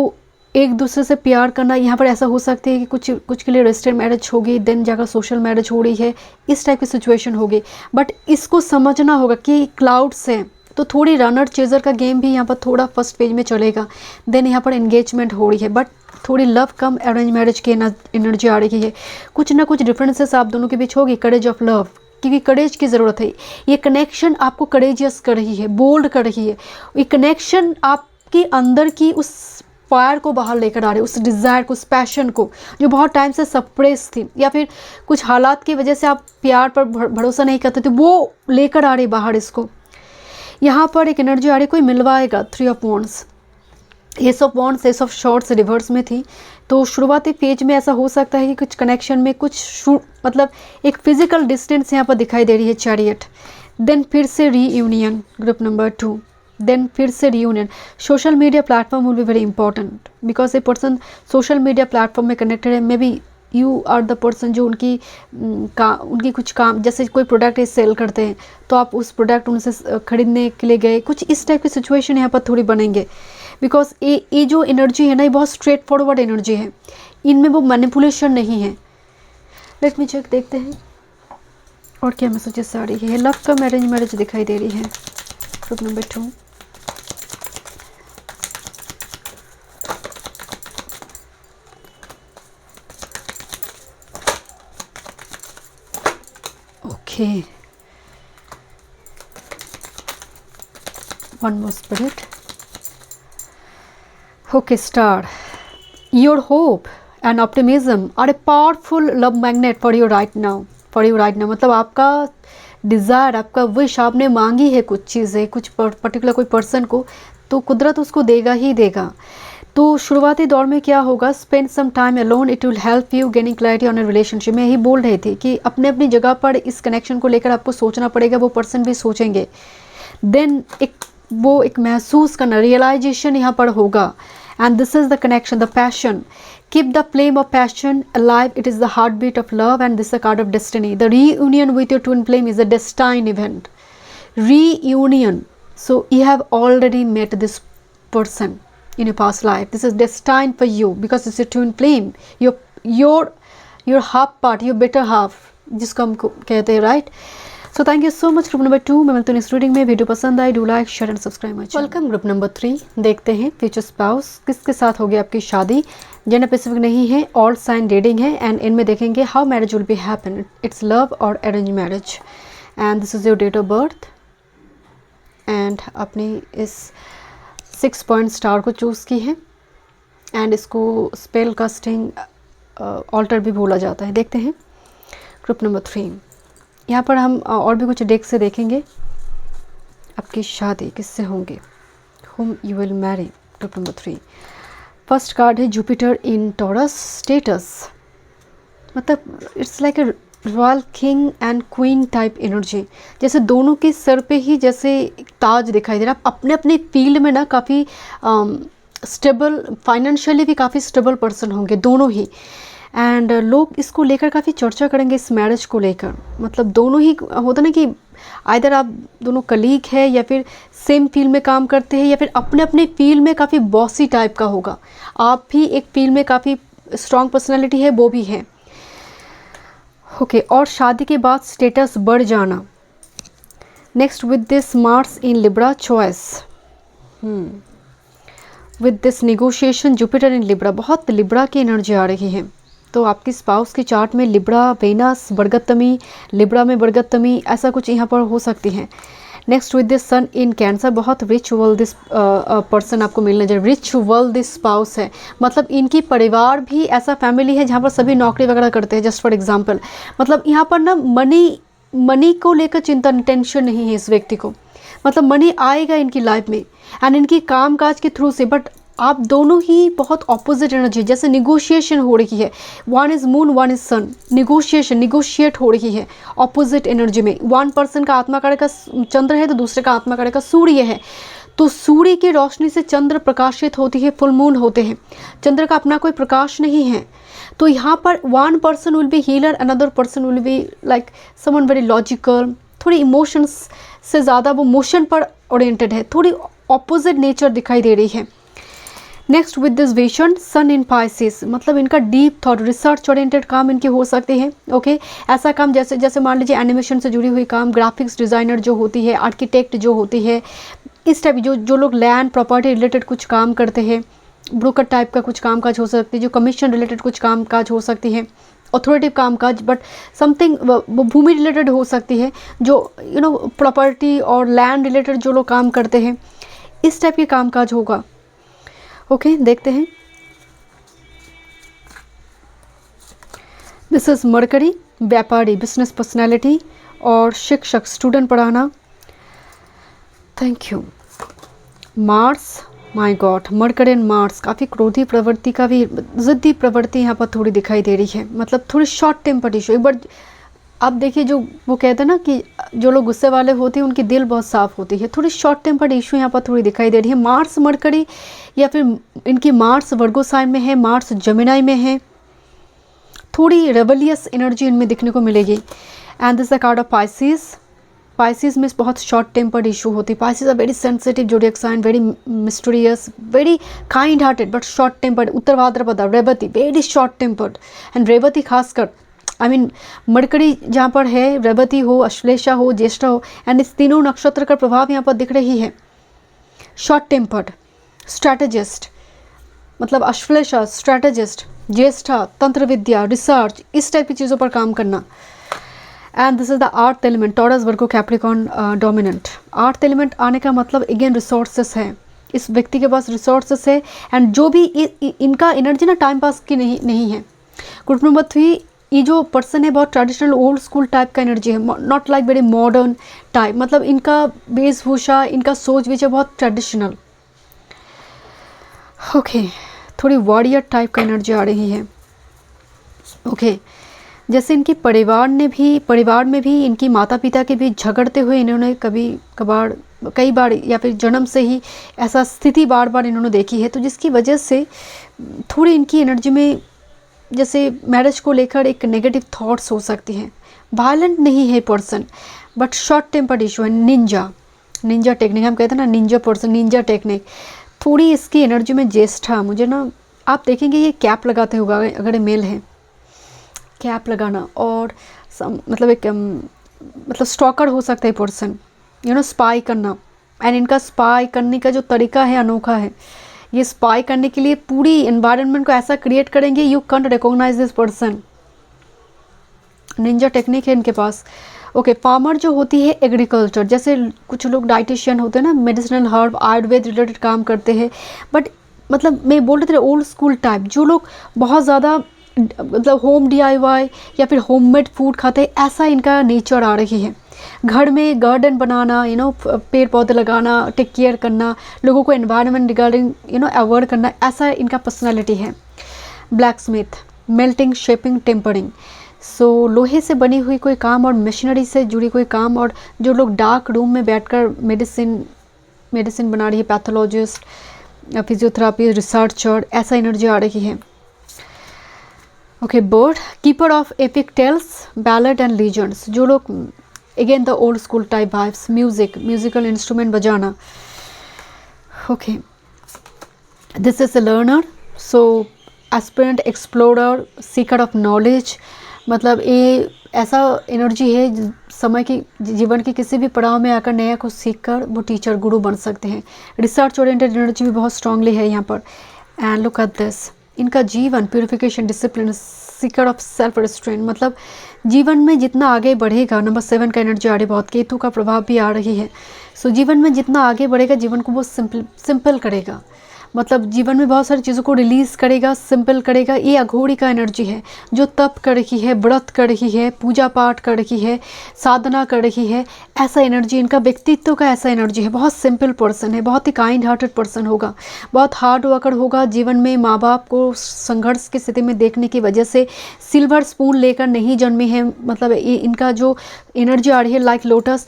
एक दूसरे से प्यार करना, यहाँ पर ऐसा हो सकता है कि कुछ के लिए रजिस्टर्ड मैरिज होगी, देन जाकर सोशल मैरिज हो रही है, इस टाइप की सिचुएशन होगी, बट इसको समझना होगा कि क्लाउड्स हैं, तो थोड़ी रनर चेजर का गेम भी यहाँ पर थोड़ा फर्स्ट पेज में चलेगा। देन यहाँ पर एंगेजमेंट हो रही है, बट थोड़ी लव कम अरेंज मैरिज की एनर्जी आ रही है, कुछ ना कुछ डिफरेंसेस आप दोनों के बीच होगी। करेज ऑफ लव, क्योंकि करेज की ज़रूरत है, ये कनेक्शन आपको करेजियस कर रही है, बोल्ड कर रही है, ये कनेक्शन आपके अंदर की उस फायर को बाहर लेकर आ रही है, उस डिज़ायर को, उस पैशन को जो बहुत टाइम से सप्रेस थी, या फिर कुछ हालात की वजह से आप प्यार पर भरोसा नहीं करते थे, वो लेकर आ रही बाहर इसको। यहाँ पर एक एनर्जी आ रही, कोई मिलवाएगा, 3 of wands, S of wands, S of shorts reverse में थी। तो शुरुआती पेज में ऐसा हो सकता है कि कुछ कनेक्शन में कुछ मतलब एक फिजिकल डिस्टेंस यहाँ पर दिखाई दे रही है, चैरियट। देन फिर से रीयूनियन, ग्रुप नंबर 2। देन फिर से reunion. Social media platform will be very important because a person social media platform में कनेक्टेड है। Maybe you are the person जो उनकी कुछ काम, जैसे कोई प्रोडक्ट सेल करते हैं तो आप उस प्रोडक्ट उनसे खरीदने के लिए गए, कुछ इस टाइप की सिचुएशन यहाँ पर थोड़ी बनेंगे। बिकॉज ये जो एनर्जी है ना, ये बहुत स्ट्रेट फॉरवर्ड एनर्जी है, इनमें वो मैनिपुलेशन नहीं है। लेट मी चेक, देखते हैं और क्या मैसेजेस आ रही है। लव का मैरिज दिखाई दे रही है, group number 2। Okay, one more spirit. Okay, star, your hope and optimism are a powerful love magnet for you right now, मतलब आपका डिज़ायर, आपका विश, आपने मांगी है कुछ चीज़ें, कुछ पर्टिकुलर कोई पर्सन को, तो कुदरत उसको देगा ही देगा। तो शुरुआती दौर में क्या होगा, spend some time alone, it will help you gaining clarity on a relationship. मैं यही बोल रही थी कि अपने अपनी जगह पर इस कनेक्शन को लेकर आपको सोचना पड़ेगा, वो पर्सन भी सोचेंगे। देन एक महसूस करना, रियलाइजेशन यहाँ पर होगा। And this is the connection, the passion, keep the flame of passion alive, it is the heartbeat of love, and this is a card of destiny. The reunion with your twin flame is a destined event. Reunion, so you have already met this person in your past life. This is destined for you because it's a twin flame, your half part, your better half जिसको हम कहते हैं, right. So thank you so much. Group number 2 मैं मिलती हूँ next reading में। Video पसंद आए, do like, share and subscribe my channel. Welcome group number 3। देखते हैं फ्यूचर स्पाउस, किसके साथ होगी आपकी शादी। जेंडर स्पेसिफिक नहीं है, ऑल साइन रीडिंग है, एंड इनमें देखेंगे how marriage will be happen, it's love और arrange marriage, and this is your date of birth. And अपनी इस 6 पॉइंट स्टार को चूज़ की है, एंड इसको स्पेल कास्टिंग ऑल्टर भी बोला जाता है। देखते हैं ग्रुप नंबर 3। यहाँ पर हम और भी कुछ डेक से देखेंगे आपकी शादी किससे होंगे, whom you will marry, group number 3। First card है जुपिटर इन टॉरस स्टेटस, मतलब it's like a royal king and queen type energy, जैसे दोनों के सर पे ही जैसे ताज दिखाई दे रहा है। अपने अपने फील्ड में ना काफ़ी स्टेबल, फाइनेंशियली भी काफ़ी स्टेबल पर्सन होंगे दोनों ही। एंड लोग इसको लेकर काफ़ी चर्चा करेंगे, इस मैरिज को लेकर। मतलब दोनों ही होता ना कि आइदर आप दोनों कलीग है, या फिर सेम फील्ड में काम करते हैं, या फिर अपने अपने फील्ड में काफ़ी बॉसी टाइप का होगा। आप भी एक फील्ड में काफ़ी स्ट्रॉन्ग पर्सनालिटी है, वो भी है। ओके, और शादी के बाद स्टेटस बढ़ जाना। Next, with this Mars in Libra choice, with this negotiation Jupiter in Libra, बहुत लिब्रा की एनर्जी आ रही है। तो आपकी स्पाउस की चार्ट में लिब्रा, वेनस, बरगतमी, लिब्रा में बरगतमी, ऐसा कुछ यहाँ पर हो सकती है। Next, with this sun in Cancer, बहुत रिच वर्ल्ड दिस पर्सन आपको मिलने जा रहा है, रिच वर्ल्ड दिस स्पाउस है, मतलब इनकी परिवार भी ऐसा फैमिली है जहाँ पर सभी नौकरी वगैरह करते हैं। जस्ट फॉर एग्जांपल, मतलब यहाँ पर ना मनी को लेकर चिंता, टेंशन नहीं है इस व्यक्ति को, मतलब मनी आएगा इनकी लाइफ में एंड इनकी काम काज के थ्रू से। बट आप दोनों ही बहुत ऑपोजिट एनर्जी, जैसे निगोशिएशन हो रही है, one is moon one is sun, negotiate हो रही है ऑपोजिट एनर्जी में। वन पर्सन का आत्मा कारक का चंद्र है तो दूसरे का आत्मा कारक का सूर्य है। तो सूर्य की रोशनी से चंद्र प्रकाशित होती है, फुल मून होते हैं, चंद्र का अपना कोई प्रकाश नहीं है। तो यहाँ पर one person will be healer, another person will be like someone very logical, थोड़ी इमोशंस से ज़्यादा वो मोशन पर ओरिएंटेड है, थोड़ी ऑपोजिट नेचर दिखाई दे रही है। Next, with this vision sun in Pisces, मतलब इनका डीप थॉट, रिसर्च ओरिएंटेड काम इनके हो सकते हैं। ओके, ऐसा काम जैसे मान लीजिए एनिमेशन से जुड़ी हुई काम, ग्राफिक्स डिज़ाइनर जो होती है, आर्किटेक्ट जो होती है, इस टाइप जो लोग लैंड प्रॉपर्टी रिलेटेड कुछ काम करते हैं, ब्रोकर टाइप का कुछ काम काज हो सकती है, जो कमीशन रिलेटेड कुछ काम काज हो सकती है, ऑथोरिटिव काम काज, बट समथिंग भूमि रिलेटेड हो सकती है, जो प्रॉपर्टी और लैंड रिलेटेड जो लोग काम करते हैं, इस टाइप के काम काज होगा। ओके, देखते हैं। दिस इज मरकरी, व्यापारी, बिजनेस पर्सनैलिटी और शिक्षक, स्टूडेंट पढ़ाना। Thank you. Mars my God, mercury and Mars, काफ़ी क्रोधी प्रवृत्ति का भी, ज़िद्दी प्रवृत्ति यहाँ पर थोड़ी दिखाई दे रही है। मतलब थोड़ी शॉर्ट टेम्पर्ड इशू। एक बार आप देखिए, जो वो कहते हैं ना कि जो लोग गुस्से वाले होते हैं उनकी दिल बहुत साफ़ होती है। थोड़ी शॉर्ट टेम्पर्ड इशू यहाँ पर थोड़ी दिखाई दे रही है। मार्स मरकरी, या फिर इनकी मार्स वर्गो साइन में है, मार्स जमिनाई में है, थोड़ी रेबलियस एनर्जी इनमें दिखने को मिलेगी। And this the card of Pisces. Pisces में बहुत शॉर्ट टेम्पर्ड इशू होती है। Pisces are very sensitive zodiac sign, very mysterious, very kind hearted but short tempered. Uttara Bhadrapada, Revati, very short tempered. And Revati खासकर, आई मीन मरकरी जहाँ पर है, रेवती हो, अश्लेषा हो, ज्येष्ठा हो, एंड इस तीनों नक्षत्र का प्रभाव यहाँ पर दिख रही है। शॉर्ट टेम्पर्ड, स्ट्रैटेजिस्ट, मतलब अश्लेषा स्ट्रैटेजिस्ट, ज्येष्ठा तंत्र विद्या, रिसर्च, इस टाइप की चीज़ों पर काम करना। एंड दिस इज द आर्थ element, Taurus Virgo Capricorn dominant. आर्थ एलिमेंट आने का मतलब अगेन रिसोर्सेस है, इस व्यक्ति के पास रिसोर्सेस है। एंड जो भी इनका एनर्जी ना टाइम पास की नहीं है। ग्रुप नंबर 3, ये जो पर्सन है बहुत ट्रेडिशनल ओल्ड स्कूल टाइप का एनर्जी है, not like very modern type. मतलब इनका वेशभूषा, इनका सोच विचार बहुत ट्रेडिशनल। ओके, थोड़ी वॉरियर टाइप का एनर्जी आ रही है। ओके, जैसे इनकी परिवार में भी इनकी माता पिता के बीच झगड़ते हुए इन्होंने कई बार या फिर जन्म से ही ऐसा स्थिति बार बार इन्होंने देखी है। तो जिसकी वजह से थोड़ी इनकी एनर्जी में जैसे मैरिज को लेकर एक नेगेटिव थॉट्स हो सकती हैं। वायलेंट नहीं है person, but short tempered issue है। निंजा टेक्निक, हम कहते हैं ना निंजा पर्सन, निंजा टेक्निक। थोड़ी इसकी एनर्जी में ज्येष्ठा, मुझे ना आप देखेंगे ये कैप लगाते होगा अगर ये मेल है, कैप लगाना, और मतलब एक मतलब स्टॉकर हो सकता है पर्सन, स्पाई करना। एंड इनका स्पाई करने का जो तरीका है अनोखा है। ये स्पाई करने के लिए पूरी एनवायरनमेंट को ऐसा क्रिएट करेंगे, you can recognise this person. Ninja technique है इनके पास। ओके, फार्मर जो होती है एग्रीकल्चर, जैसे कुछ लोग डाइटिशियन होते हैं ना, मेडिसिनल हर्ब आयुर्वेद रिलेटेड काम करते हैं। बट मतलब मैं बोल रही थी ओल्ड स्कूल टाइप, जो लोग बहुत ज़्यादा मतलब होम DIY या फिर होममेड फूड खाते हैं, ऐसा इनका नेचर आ रही है। घर में गार्डन बनाना, पेड़ पौधे लगाना, टेक केयर करना, लोगों को एनवायरनमेंट रिगार्डिंग अवॉइड करना, ऐसा इनका पर्सनालिटी है। Blacksmith, melting, shaping, tempering. So लोहे से बनी हुई कोई काम और मशीनरी से जुड़ी कोई काम, और जो लोग डार्क रूम में बैठकर मेडिसिन बना रही है, पैथोलॉजिस्ट, फिजियोथेरापी, रिसर्चर, ऐसा एनर्जी आ रही है। Okay, bird, keeper of epic tales, ballad and legends, जो लोग again the old school type vibes, musical instrument बजाना। Okay, this is a learner, so aspirant, explorer, seeker of knowledge. मतलब ये ऐसा एनर्जी है समय की जीवन के किसी भी पड़ाव में आकर नया कुछ सीख कर वो टीचर, गुरु बन सकते हैं। रिसर्च ओरिएंटेड एनर्जी भी बहुत स्ट्रांगली है यहाँ पर। एंड लुक एट दिस, इनका जीवन purification, discipline, Sikar of self restraint. मतलब जीवन में जितना आगे बढ़ेगा, नंबर 7 का एनर्जी आ रही, बहुत केतु का प्रभाव भी आ रही है। सो जीवन में जितना आगे बढ़ेगा, जीवन को वो सिंपल करेगा। मतलब जीवन में बहुत सारी चीज़ों को रिलीज़ करेगा, सिंपल करेगा। ये अघोरी का एनर्जी है, जो तप कर रही है, व्रत कर रही है, पूजा पाठ कर रही है, साधना कर रही है, ऐसा एनर्जी इनका, व्यक्तित्व का ऐसा एनर्जी है। बहुत सिंपल पर्सन है, बहुत ही काइंड हार्टेड पर्सन होगा, बहुत हार्ड वर्कर होगा। जीवन में माँ बाप को संघर्ष की स्थिति में देखने की वजह से सिल्वर स्पून लेकर नहीं जन्मे हैं। मतलब इनका जो एनर्जी आ रही है लाइक लोटस,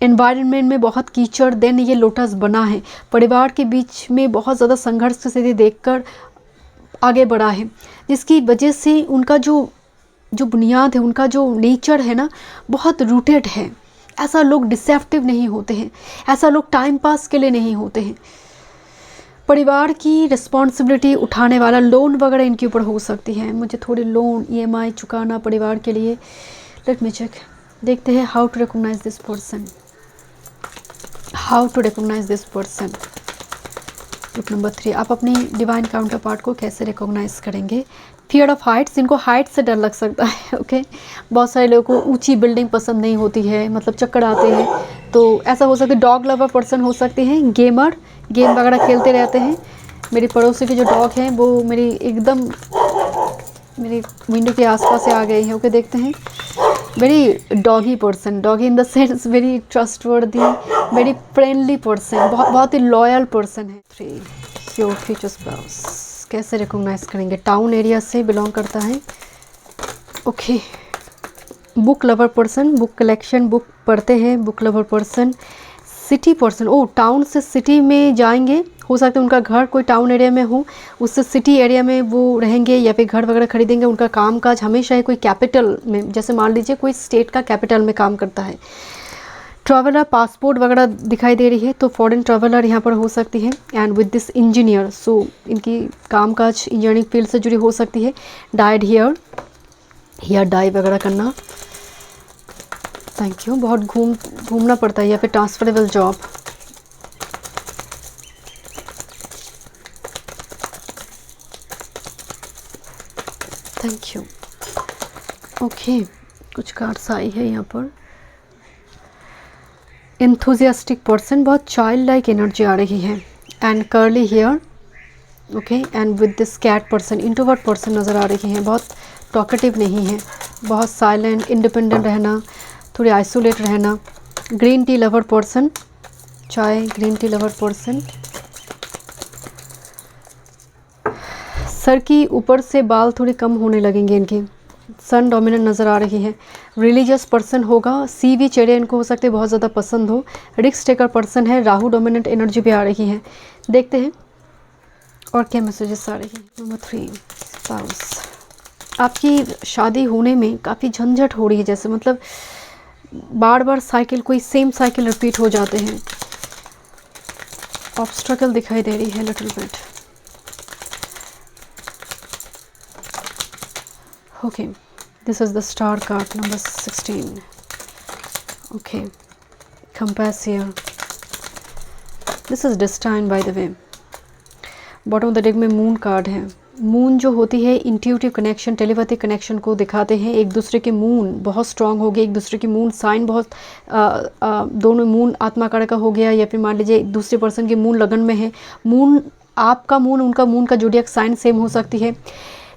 एनवायरनमेंट में बहुत कीचड़, देन ये लोटस बना है। परिवार के बीच में बहुत ज़्यादा संघर्ष की स्थिति देखकर आगे बढ़ा है, जिसकी वजह से उनका जो बुनियाद है, उनका जो नेचर है ना, बहुत रूटेड है। ऐसा लोग डिसेप्टिव नहीं होते हैं, ऐसा लोग टाइम पास के लिए नहीं होते हैं। परिवार की रिस्पॉन्सिबिलिटी उठाने वाला, लोन वगैरह इनके ऊपर हो सकती है। मुझे थोड़ी लोन EMI चुकाना परिवार के लिए। लेट मी चेक, देखते हैं how to recognise this person, how to recognise this person. Group number 3, आप अपनी डिवाइन काउंटर पार्ट को कैसे रिकॉग्नाइज करेंगे। फियर ऑफ हाइट्स, इनको हाइट से डर लग सकता है। ओके, बहुत सारे लोगों को ऊंची बिल्डिंग पसंद नहीं होती है, मतलब चक्कर आते हैं, तो ऐसा हो सकता है। डॉग लवर पर्सन हो सकते हैं, गेमर, गेम वगैरह खेलते रहते हैं। मेरी पड़ोसी के जो डॉग हैं वो मेरी एकदम मेरी विंडो के आसपास से आ गई है। ओके, देखते हैं very doggy person, doggy in the sense very trustworthy, very friendly person, बहुत ही लॉयल पर्सन है। 3 योर फ्यूचर स्पाउस कैसे रिकॉग्नाइज करेंगे? टाउन एरिया से बिलोंग करता है। Okay, book lover person, book collection, book पढ़ते हैं, book lover person. City person, ओ टाउन से सिटी में जाएंगे, हो सकता है उनका घर कोई टाउन एरिया में हो, उससे सिटी एरिया में वो रहेंगे या फिर घर वगैरह खरीदेंगे। उनका काम काज हमेशा ही कोई कैपिटल में, जैसे मान लीजिए कोई स्टेट का कैपिटल में काम करता है। ट्रैवलर, पासपोर्ट वगैरह दिखाई दे रही है, तो फॉरेन ट्रैवलर यहाँ पर हो सकती है। एंड विद दिस इंजीनियर, सो इनकी काम काज इंजीनियरिंग फील्ड से जुड़ी हो सकती है। डाइड हियर डाई वगैरह करना, थैंक यू। बहुत घूमना पड़ता है या फिर transferable job. Thank you. Okay, कुछ कार्ड्स आई है यहाँ पर। एंथुजियास्टिक पर्सन, बहुत चाइल्ड लाइक एनर्जी आ रही है। And curly hair, okay. And with this cat person, introvert person नज़र आ रही है, बहुत टॉकेटिव नहीं है, बहुत साइलेंट, इंडिपेंडेंट रहना, थोड़ी आइसोलेट रहना। ग्रीन टी लवर पर्सन, चाय green tea lover person. Sir की ऊपर से बाल थोड़े कम होने लगेंगे इनके। सन डोमिनेंट नज़र आ रही है। रिलीजियस पर्सन होगा, सी वी चेड़े इनको हो सकते बहुत ज़्यादा पसंद हो। रिस्क टेकर पर्सन है, राहु डोमिनेंट एनर्जी भी आ रही है। देखते हैं और क्या मैसेजेस आ रही है। नंबर 3 स्पाउस, आपकी शादी होने में काफ़ी झंझट हो रही है, जैसे मतलब बार बार साइकिल, कोई सेम साइकिल रिपीट हो जाते हैं। ऑब्स्ट्रकल दिखाई दे रही है little bit. Okay, this is the star card number 16। Okay, compass here, this is destined bye the way. Bottom of the deck में मून कार्ड है। मून जो होती है इंट्यूटिव कनेक्शन, टेलीपैथिक कनेक्शन को दिखाते हैं। एक दूसरे की मून बहुत स्ट्रांग हो गई, एक दूसरे की मून साइन बहुत दोनों मून आत्माकार का हो गया, या फिर मान लीजिए दूसरे पर्सन की मून लगन में है। मून, आपका मून उनका मून का जोडियक साइन सेम हो सकती है।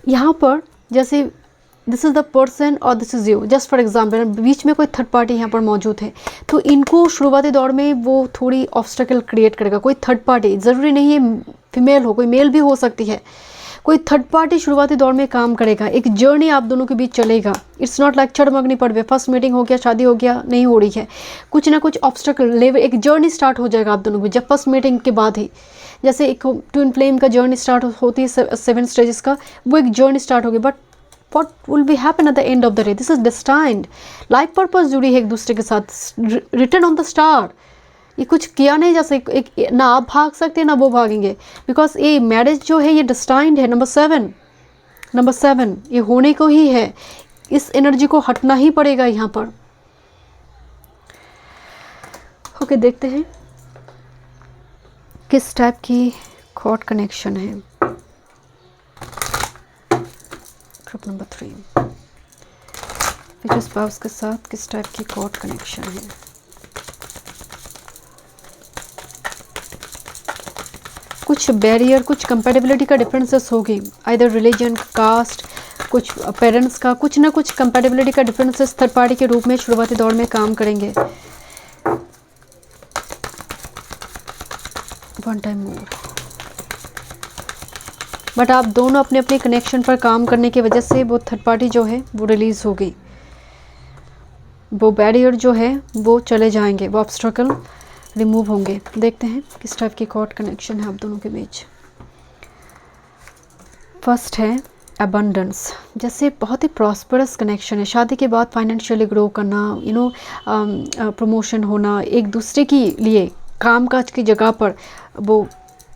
यहाँ पर जैसे दिस इज़ द पर्सन और this is you, just for example बीच में कोई थर्ड पार्टी यहाँ पर मौजूद है, तो इनको शुरुआती दौर में वो थोड़ी ऑब्स्टेकल क्रिएट करेगा। कोई थर्ड पार्टी, ज़रूरी नहीं है फीमेल हो, कोई मेल भी हो सकती है। कोई थर्ड पार्टी शुरुआती दौर में काम करेगा, एक जर्नी आप दोनों के बीच चलेगा। इट्स नॉट लाइक चढ़मगनी पड़वे, फर्स्ट मीटिंग हो गया, शादी हो गया, नहीं हो रही है। कुछ ना कुछ ऑब्स्टेकल लेवल, एक जर्नी स्टार्ट हो जाएगा आप दोनों को जब फर्स्ट मीटिंग के बाद ही। जैसे एक ट्विन फ्लेम का जर्नी स्टार्ट होती है 7 स्टेजेस का, वो एक जर्नी स्टार्ट होगी। But what will be happen at the end of the day? This is destined. Life purpose जुड़ी है एक दूसरे के साथ, रिटर्न ऑन द स्टार। ये कुछ किया नहीं जा सकता, ना आप भाग सकते ना वो भागेंगे, बिकॉज ये मैरिज जो है ये destined है। नंबर 7 ये होने को ही है। इस एनर्जी को हटना ही पड़ेगा यहाँ पर। ओके, देखते हैं किस टाइप की कॉर्ड कनेक्शन है। ग्रुप नंबर 3 फ्यूचर स्पाउस के साथ किस टाइप की कॉर्ड कनेक्शन है। कुछ बैरियर, कुछ कंपैटिबिलिटी का डिफरेंसेस होगी, आइदर रिलीजन, कास्ट, कुछ पेरेंट्स का, कुछ ना कुछ कंपैटिबिलिटी का डिफरेंसेस थर्ड पार्टी के रूप में शुरुआती दौर में काम करेंगे। वन टाइम मोर, बट आप दोनों अपने अपने कनेक्शन पर काम करने की वजह से वो थर्ड पार्टी जो है वो रिलीज़ हो गई। वो बैरियर जो है वो चले जाएंगे, वो ऑब्स्ट्रकल रिमूव होंगे। देखते हैं किस टाइप की कॉर्ड कनेक्शन है आप दोनों के बीच। फर्स्ट है अबंडेंस, जैसे बहुत ही प्रॉस्परस कनेक्शन है। शादी के बाद फाइनेंशियली ग्रो करना, प्रमोशन होना, एक दूसरे के लिए कामकाज की जगह पर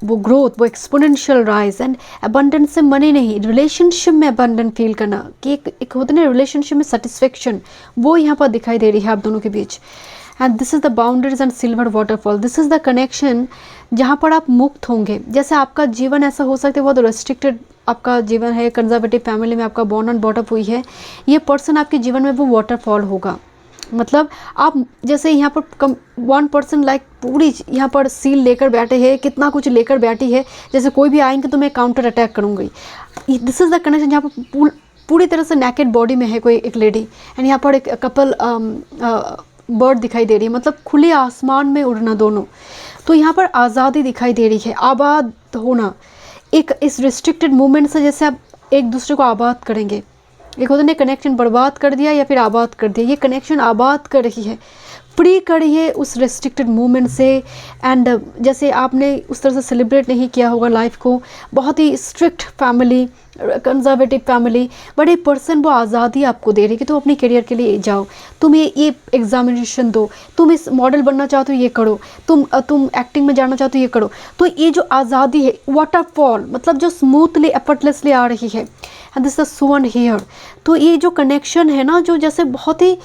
वो ग्रोथ, वो एक्सपोनेंशियल राइज। एंड अबंडेंस से मनी नहीं, रिलेशनशिप में अबंडेंट फील करना कि एक होता है ना रिलेशनशिप में सेटिस्फेक्शन, वो यहाँ पर दिखाई दे रही है आप दोनों के बीच। And this is the boundaries and silver waterfall, this is the connection जहाँ पर आप मुक्त होंगे। जैसे आपका जीवन ऐसा हो सकता है बहुत रेस्ट्रिक्टेड आपका जीवन है, कंजर्वेटिव फैमिली में आपका बॉर्न एंड बॉटअप हुई है, ये पर्सन आपके जीवन में वो वाटरफॉल होगा। मतलब आप जैसे यहाँ पर 1% लाइक पूरी यहाँ पर सील लेकर बैठे हैं, कितना कुछ लेकर बैठी है, जैसे कोई भी आएंगे तो मैं काउंटर अटैक करूँगी। दिस इज़ द कनेक्शन जहाँ पर पूरी तरह से नेकेड बॉडी में है कोई एक लेडी, एंड यहाँ पर एक कपल बर्ड दिखाई दे रही है, मतलब खुले आसमान में उड़ना दोनों। तो यहाँ पर आज़ादी दिखाई दे रही है, आबाद होना। एक इस रिस्ट्रिक्टेड मूवमेंट से जैसे आप एक दूसरे को आबाद करेंगे, एक होता है कनेक्शन बर्बाद कर दिया या फिर आबाद कर दिया, ये कनेक्शन आबाद कर रही है, फ्री कर रही है उस रेस्ट्रिक्टेड मूवमेंट से। एंड जैसे आपने उस तरह से सेलिब्रेट नहीं किया होगा लाइफ को, बहुत ही strict family, conservative family, but एक पर्सन वो आज़ादी आपको दे रही है कि तुम अपने करियर के लिए जाओ, तुम ये एग्जामिनेशन दो, तुम इस मॉडल बनना चाहते हो ये करो, तुम एक्टिंग में जाना चाहते हो ये करो। तो ये जो आज़ादी है, वाटरफॉल, मतलब जो स्मूथली एफर्टलेसली आ रही है, and this is sun here. तो ये जो कनेक्शन है ना, जो जैसे बहुत ही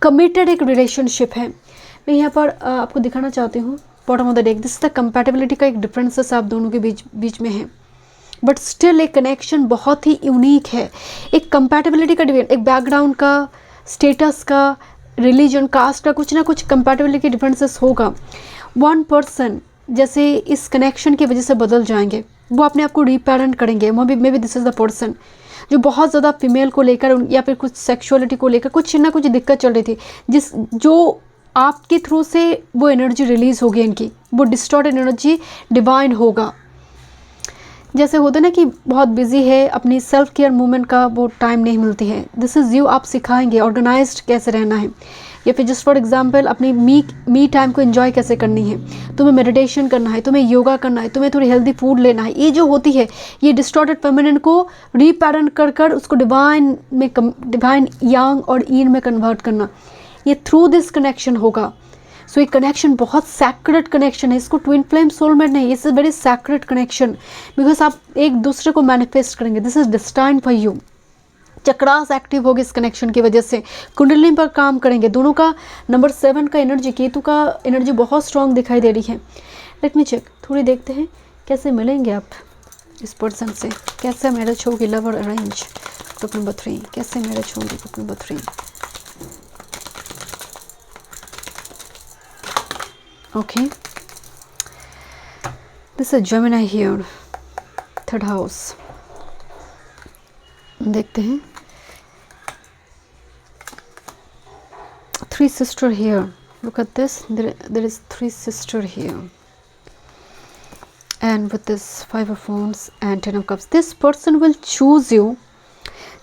कमिटेड एक रिलेशनशिप है। मैं यहाँ पर आपको दिखाना चाहती हूँ bottom of the deck, this is the compatibility का एक डिफरेंसेस आप दोनों के बीच में है, बट स्टिल एक कनेक्शन बहुत ही यूनिक है। एक कंपैटिबिलिटी का डिफरेंस, एक बैकग्राउंड का, स्टेटस का, रिलीजन, कास्ट का कुछ ना कुछ कंपैटिबिलिटी के डिफरेंसेस होगा। वन पर्सन जैसे इस कनेक्शन की वजह से बदल जाएंगे, वो अपने आप को रीपेरेंट करेंगे। मे be this is the person जो बहुत ज़्यादा फीमेल को लेकर या फिर कुछ सेक्सुअलिटी को लेकर कुछ ना कुछ दिक्कत चल रही थी, जो आपके थ्रू से वो एनर्जी रिलीज़ होगी, इनकी वो डिस्टॉर्टेड एनर्जी डिवाइन होगा। जैसे होता है ना कि बहुत बिजी है, अपनी सेल्फ केयर मूवमेंट का वो टाइम नहीं मिलती है, दिस इज़ यू, आप सिखाएंगे ऑर्गेनाइज्ड कैसे रहना है, या फिर जस्ट फॉर एग्जांपल अपनी मी टाइम को एंजॉय कैसे करनी है, तुम्हें मेडिटेशन करना है, तुम्हें योगा करना है, तुम्हें थोड़ी हेल्दी फूड लेना है। ये जो होती है, ये डिस्टॉर्टेड फेमिनिन को रीपेरेंट कर उसको डिवाइन यांग और ईन में कन्वर्ट करना, ये थ्रू दिस कनेक्शन होगा। सो ये कनेक्शन बहुत सैक्रेड कनेक्शन है, इसको ट्विन फ्लेम सोलमेट नहीं, it's a very sacred connection, because आप एक दूसरे को मैनिफेस्ट करेंगे, this is destined for you. Chakras active होगी इस कनेक्शन की वजह से, कुंडलिनी पर काम करेंगे दोनों का। नंबर 7 का एनर्जी, केतु का एनर्जी बहुत स्ट्रांग दिखाई दे रही है। लेट मी चेक, थोड़ी देखते हैं कैसे मिलेंगे आप इस पर्सन से, कैसे मैरिज होगी। लवर अरेंज ग्रुप नंबर 3, कैसे मैरिज होगी group number 3। Okay, this is Gemini here, 3rd house. देखते हैं 3 sister here, look at this, there is 3 sister here, and with this 5 of wands and 10 of cups, this person will choose you,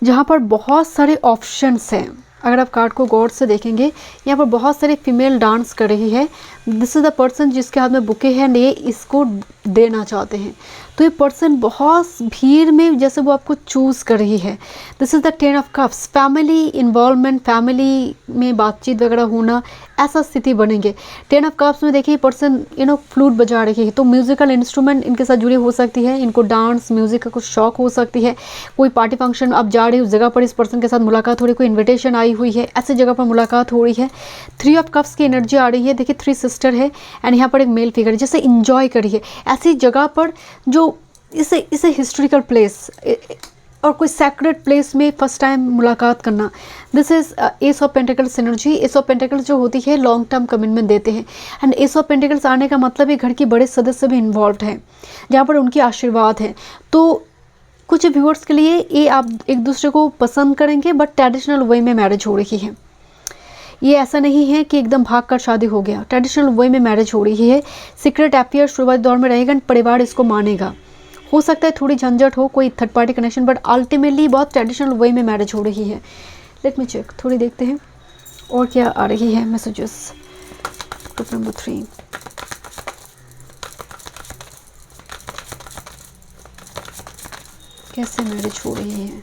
जहाँ पर बहुत सारे options हैं। अगर आप card को गौर से देखेंगे, यहाँ पर बहुत सारे फीमेल डांस कर रही है, दिस इज़ द पर्सन जिसके हाथ में बुके हैं, ये इसको देना चाहते हैं। तो ये पर्सन बहुत भीड़ में जैसे वो आपको चूज़ कर रही है। This is the 10 of cups, family involvement, family में बातचीत वगैरह होना, ऐसा स्थिति बनेंगे। 10 ऑफ कप्स में देखिए पर्सन फ्लूट बजा रही है, तो म्यूज़िकल इंस्ट्रूमेंट इनके साथ जुड़ी हो सकती है, इनको डांस म्यूज़िक का कुछ शौक हो सकती है। कोई पार्टी फंक्शन आप जा रहे हो, उस जगह पर इस पर्सन के साथ मुलाकात हो रही है, कोई इन्विटेशन आई हुई है, ऐसी जगह पर मुलाकात हो रही है। 3 ऑफ कप्स की एनर्जी आ रही है, देखिए 3 सिस्टर है, एंड यहाँ पर एक मेल फिगर है, जैसे इंजॉय करिए ऐसी जगह पर जो इसे हिस्टोरिकल प्लेस और कोई सैक्रेड प्लेस में फर्स्ट टाइम मुलाकात करना। This is S of pentacles energy. S of pentacles जो होती है लॉन्ग टर्म कमिटमेंट देते हैं, एंड एस ऑफ पेंटिकल्स आने का मतलब ये घर के बड़े सदस्य भी इन्वॉल्व हैं, जहाँ पर उनकी आशीर्वाद है। तो कुछ व्यूअर्स के लिए ये आप एक दूसरे को पसंद करेंगे, बट ट्रेडिशनल वे में मैरिज हो रही है। ये ऐसा नहीं है कि एकदम भाग कर शादी हो गया, ट्रेडिशनल वे में मैरिज हो रही है। सीक्रेट अफेयर शुरुआती दौर में रहेगा, परिवार इसको मानेगा। हो सकता है थोड़ी झंझट हो, कोई third party connection, but ultimately बहुत ट्रेडिशनल वे में मैरिज हो रही है। लेट मी चेक, थोड़ी देखते हैं और क्या आ रही है मैसेजेस। ग्रुप नंबर 3, कैसे मैरिज हो रही है,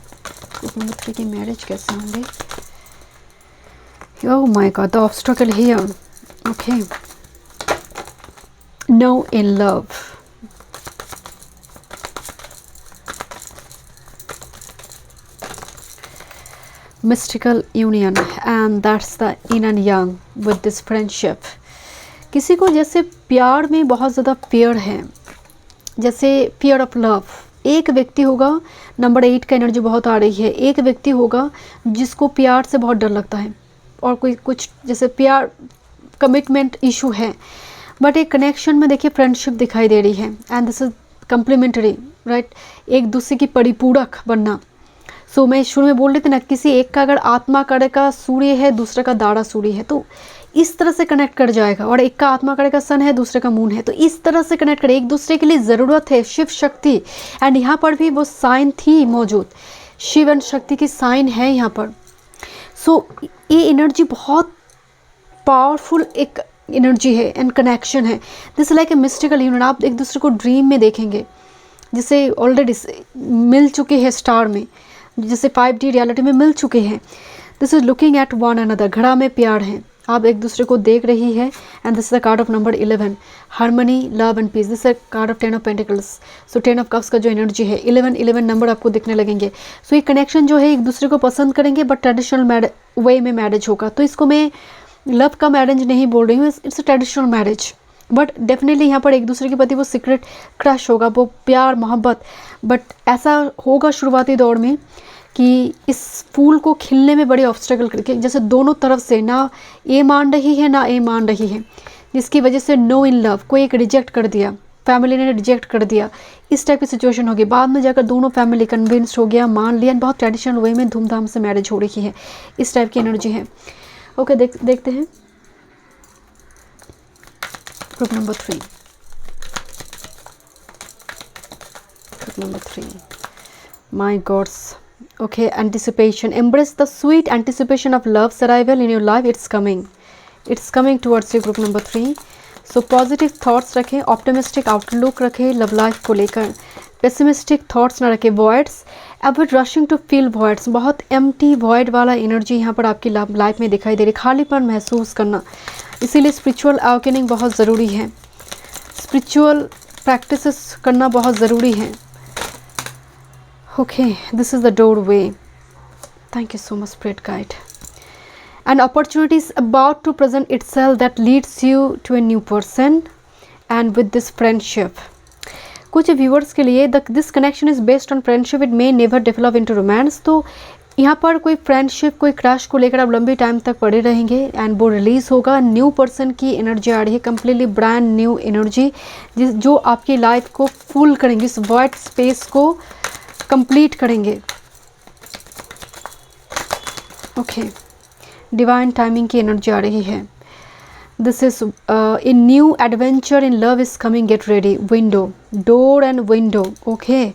ग्रुप नंबर 3 की मैरिज कैसे होंगे। Oh my God, the obstacle here. Okay. No in love. Mystical union, and that's the yin and yang with this friendship. किसी को जैसे प्यार में बहुत ज़्यादा फियर है, जैसे फियर ऑफ लव। एक व्यक्ति होगा, नंबर 8 का एनर्जी बहुत आ रही है, एक व्यक्ति होगा जिसको प्यार से बहुत डर लगता है, और कोई कुछ जैसे प्यार कमिटमेंट इशू है, बट एक कनेक्शन में देखिए फ्रेंडशिप दिखाई दे रही है, and this is complementary, right, एक दूसरे की परिपूरक बनना। सो मैं शुरू में बोल रही थी ना, किसी एक का अगर आत्मा कड़े का सूर्य है, दूसरे का दाड़ा सूर्य है, तो इस तरह से कनेक्ट कर जाएगा। और एक का आत्मा कड़े का सन है, दूसरे का मून है, तो इस तरह से कनेक्ट कर, एक दूसरे के लिए ज़रूरत है शिव शक्ति। एंड यहाँ पर भी वो साइन थी मौजूद, शिव एंड शक्ति की साइन है यहाँ पर। सो ये एनर्जी बहुत पावरफुल एक एनर्जी है एंड कनेक्शन है। This like a mystical union. आप एक दूसरे को ड्रीम में देखेंगे, जिसे ऑलरेडी मिल चुके हैं स्टार में, जैसे 5D रियलिटी में मिल चुके हैं। This is looking at one another, घड़ा में प्यार है, आप एक दूसरे को देख रही है। And this is the card of number 11, harmony, love and peace. This is card of 10 of pentacles. So 10 of cups का जो एनर्जी है, 11 नंबर आपको दिखने लगेंगे। सो ये कनेक्शन जो है, एक दूसरे को पसंद करेंगे, बट ट्रेडिशनल वे में मैरिज होगा। तो इसको मैं लव का मैरिज नहीं बोल रही हूँ, it's a traditional marriage, but definitely यहाँ पर एक दूसरे के प्रति वो सीक्रेट क्रश होगा, वो प्यार मोहब्बत। बट ऐसा होगा शुरुआती दौर में कि इस फूल को खिलने में बड़े ऑब्स्टेकल करके, जैसे दोनों तरफ से ना ए मान रही है ना ए मान रही है, जिसकी वजह से नो इन लव, कोई एक रिजेक्ट कर दिया, फैमिली ने रिजेक्ट कर दिया, इस टाइप की सिचुएशन होगी। बाद में जाकर दोनों फैमिली कन्विंस्ड हो गया, मान लिया, बहुत ट्रेडिशनल वे में धूमधाम से मैरिज हो रही है। इस टाइप की एनर्जी है। ओके, देखते हैं group number 3। Group number 3, my God's. Okay, anticipation. Embrace the sweet anticipation of love's arrival in your life. It's coming towards you, group number 3. So positive thoughts रखें, optimistic outlook रखें love life को लेकर, pessimistic thoughts ना रखें, voids, avoid rushing to fill voids। बहुत empty void वाला energy यहाँ पर आपकी लव लाइफ में दिखाई दे रही, खालीपन महसूस करना। इसीलिए स्पिरिचुअल अवेकनिंग बहुत ज़रूरी है, स्पिरिचुअल प्रैक्टिसेस करना बहुत ज़रूरी है। Okay, this is the doorway. Thank you so much, Spirit Guide. An opportunity is about to present itself that leads you to a new person and with this friendship. कुछ viewers के लिए this connection is based on friendship. It may never develop into romance. तो यहाँ पर कोई friendship, कोई crush को लेकर आप लंबी टाइम तक पड़े रहेंगे एंड वो रिलीज़ होगा। न्यू पर्सन की एनर्जी आ रही है, कम्प्लीटली ब्रांड न्यू एनर्जी, जो आपकी लाइफ को फुल करेंगे, इस वाइट स्पेस को कंप्लीट करेंगे। ओके, डिवाइन टाइमिंग की एनर्जी आ रही है। This is in new adventure in love is coming, get ready. Window, door and window. Okay,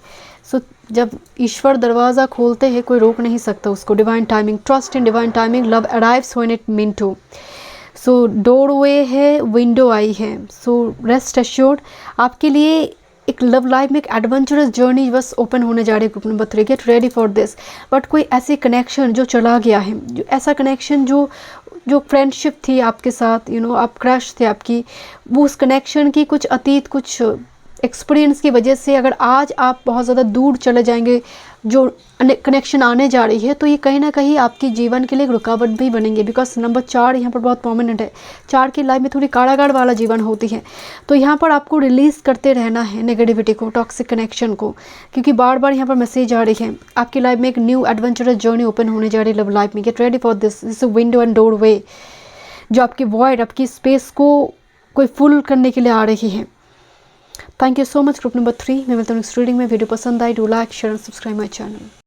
so जब ईश्वर दरवाज़ा खोलते हैं कोई रोक नहीं सकता उसको। Divine timing, trust in divine timing, love arrives when it mean to. So doorway है, विंडो आई है। सो रेस्ट एश्योर्ड, आपके लिए एक लव लाइफ में एक एडवेंचरस जर्नी बस ओपन होने जा रही है। Group number 3, gate ready for this. But कोई ऐसी कनेक्शन जो चला गया है, जो ऐसा कनेक्शन जो फ्रेंडशिप थी आपके साथ, आप क्रश थे आपकी, वो उस कनेक्शन की कुछ अतीत, कुछ एक्सपीरियंस की वजह से अगर आज आप बहुत ज़्यादा दूर चले जाएंगे, जो कनेक्शन आने जा रही है, तो ये कहीं ना कहीं आपकी जीवन के लिए एक रुकावट भी बनेंगे। बिकॉज नंबर 4 यहाँ पर बहुत प्रोमिनेंट है। 4 की लाइफ में थोड़ी कारागार वाला जीवन होती है, तो यहाँ पर आपको रिलीज़ करते रहना है नेगेटिविटी को, टॉक्सिक कनेक्शन को, क्योंकि बार बार यहाँ पर मैसेज आ रही है आपकी लाइफ में एक न्यू एडवेंचरस जर्नी ओपन होने जा रही है लव लाइफ में। Get ready for this window and doorway, जो आपकी वॉइड, आपकी स्पेस को कोई फुल करने के लिए आ रही है। Thank you so much group number 3। मैं मिलता हूँ नेक्स्ट रीडिंग में। वीडियो पसंद आई, do like, share and subscribe my channel.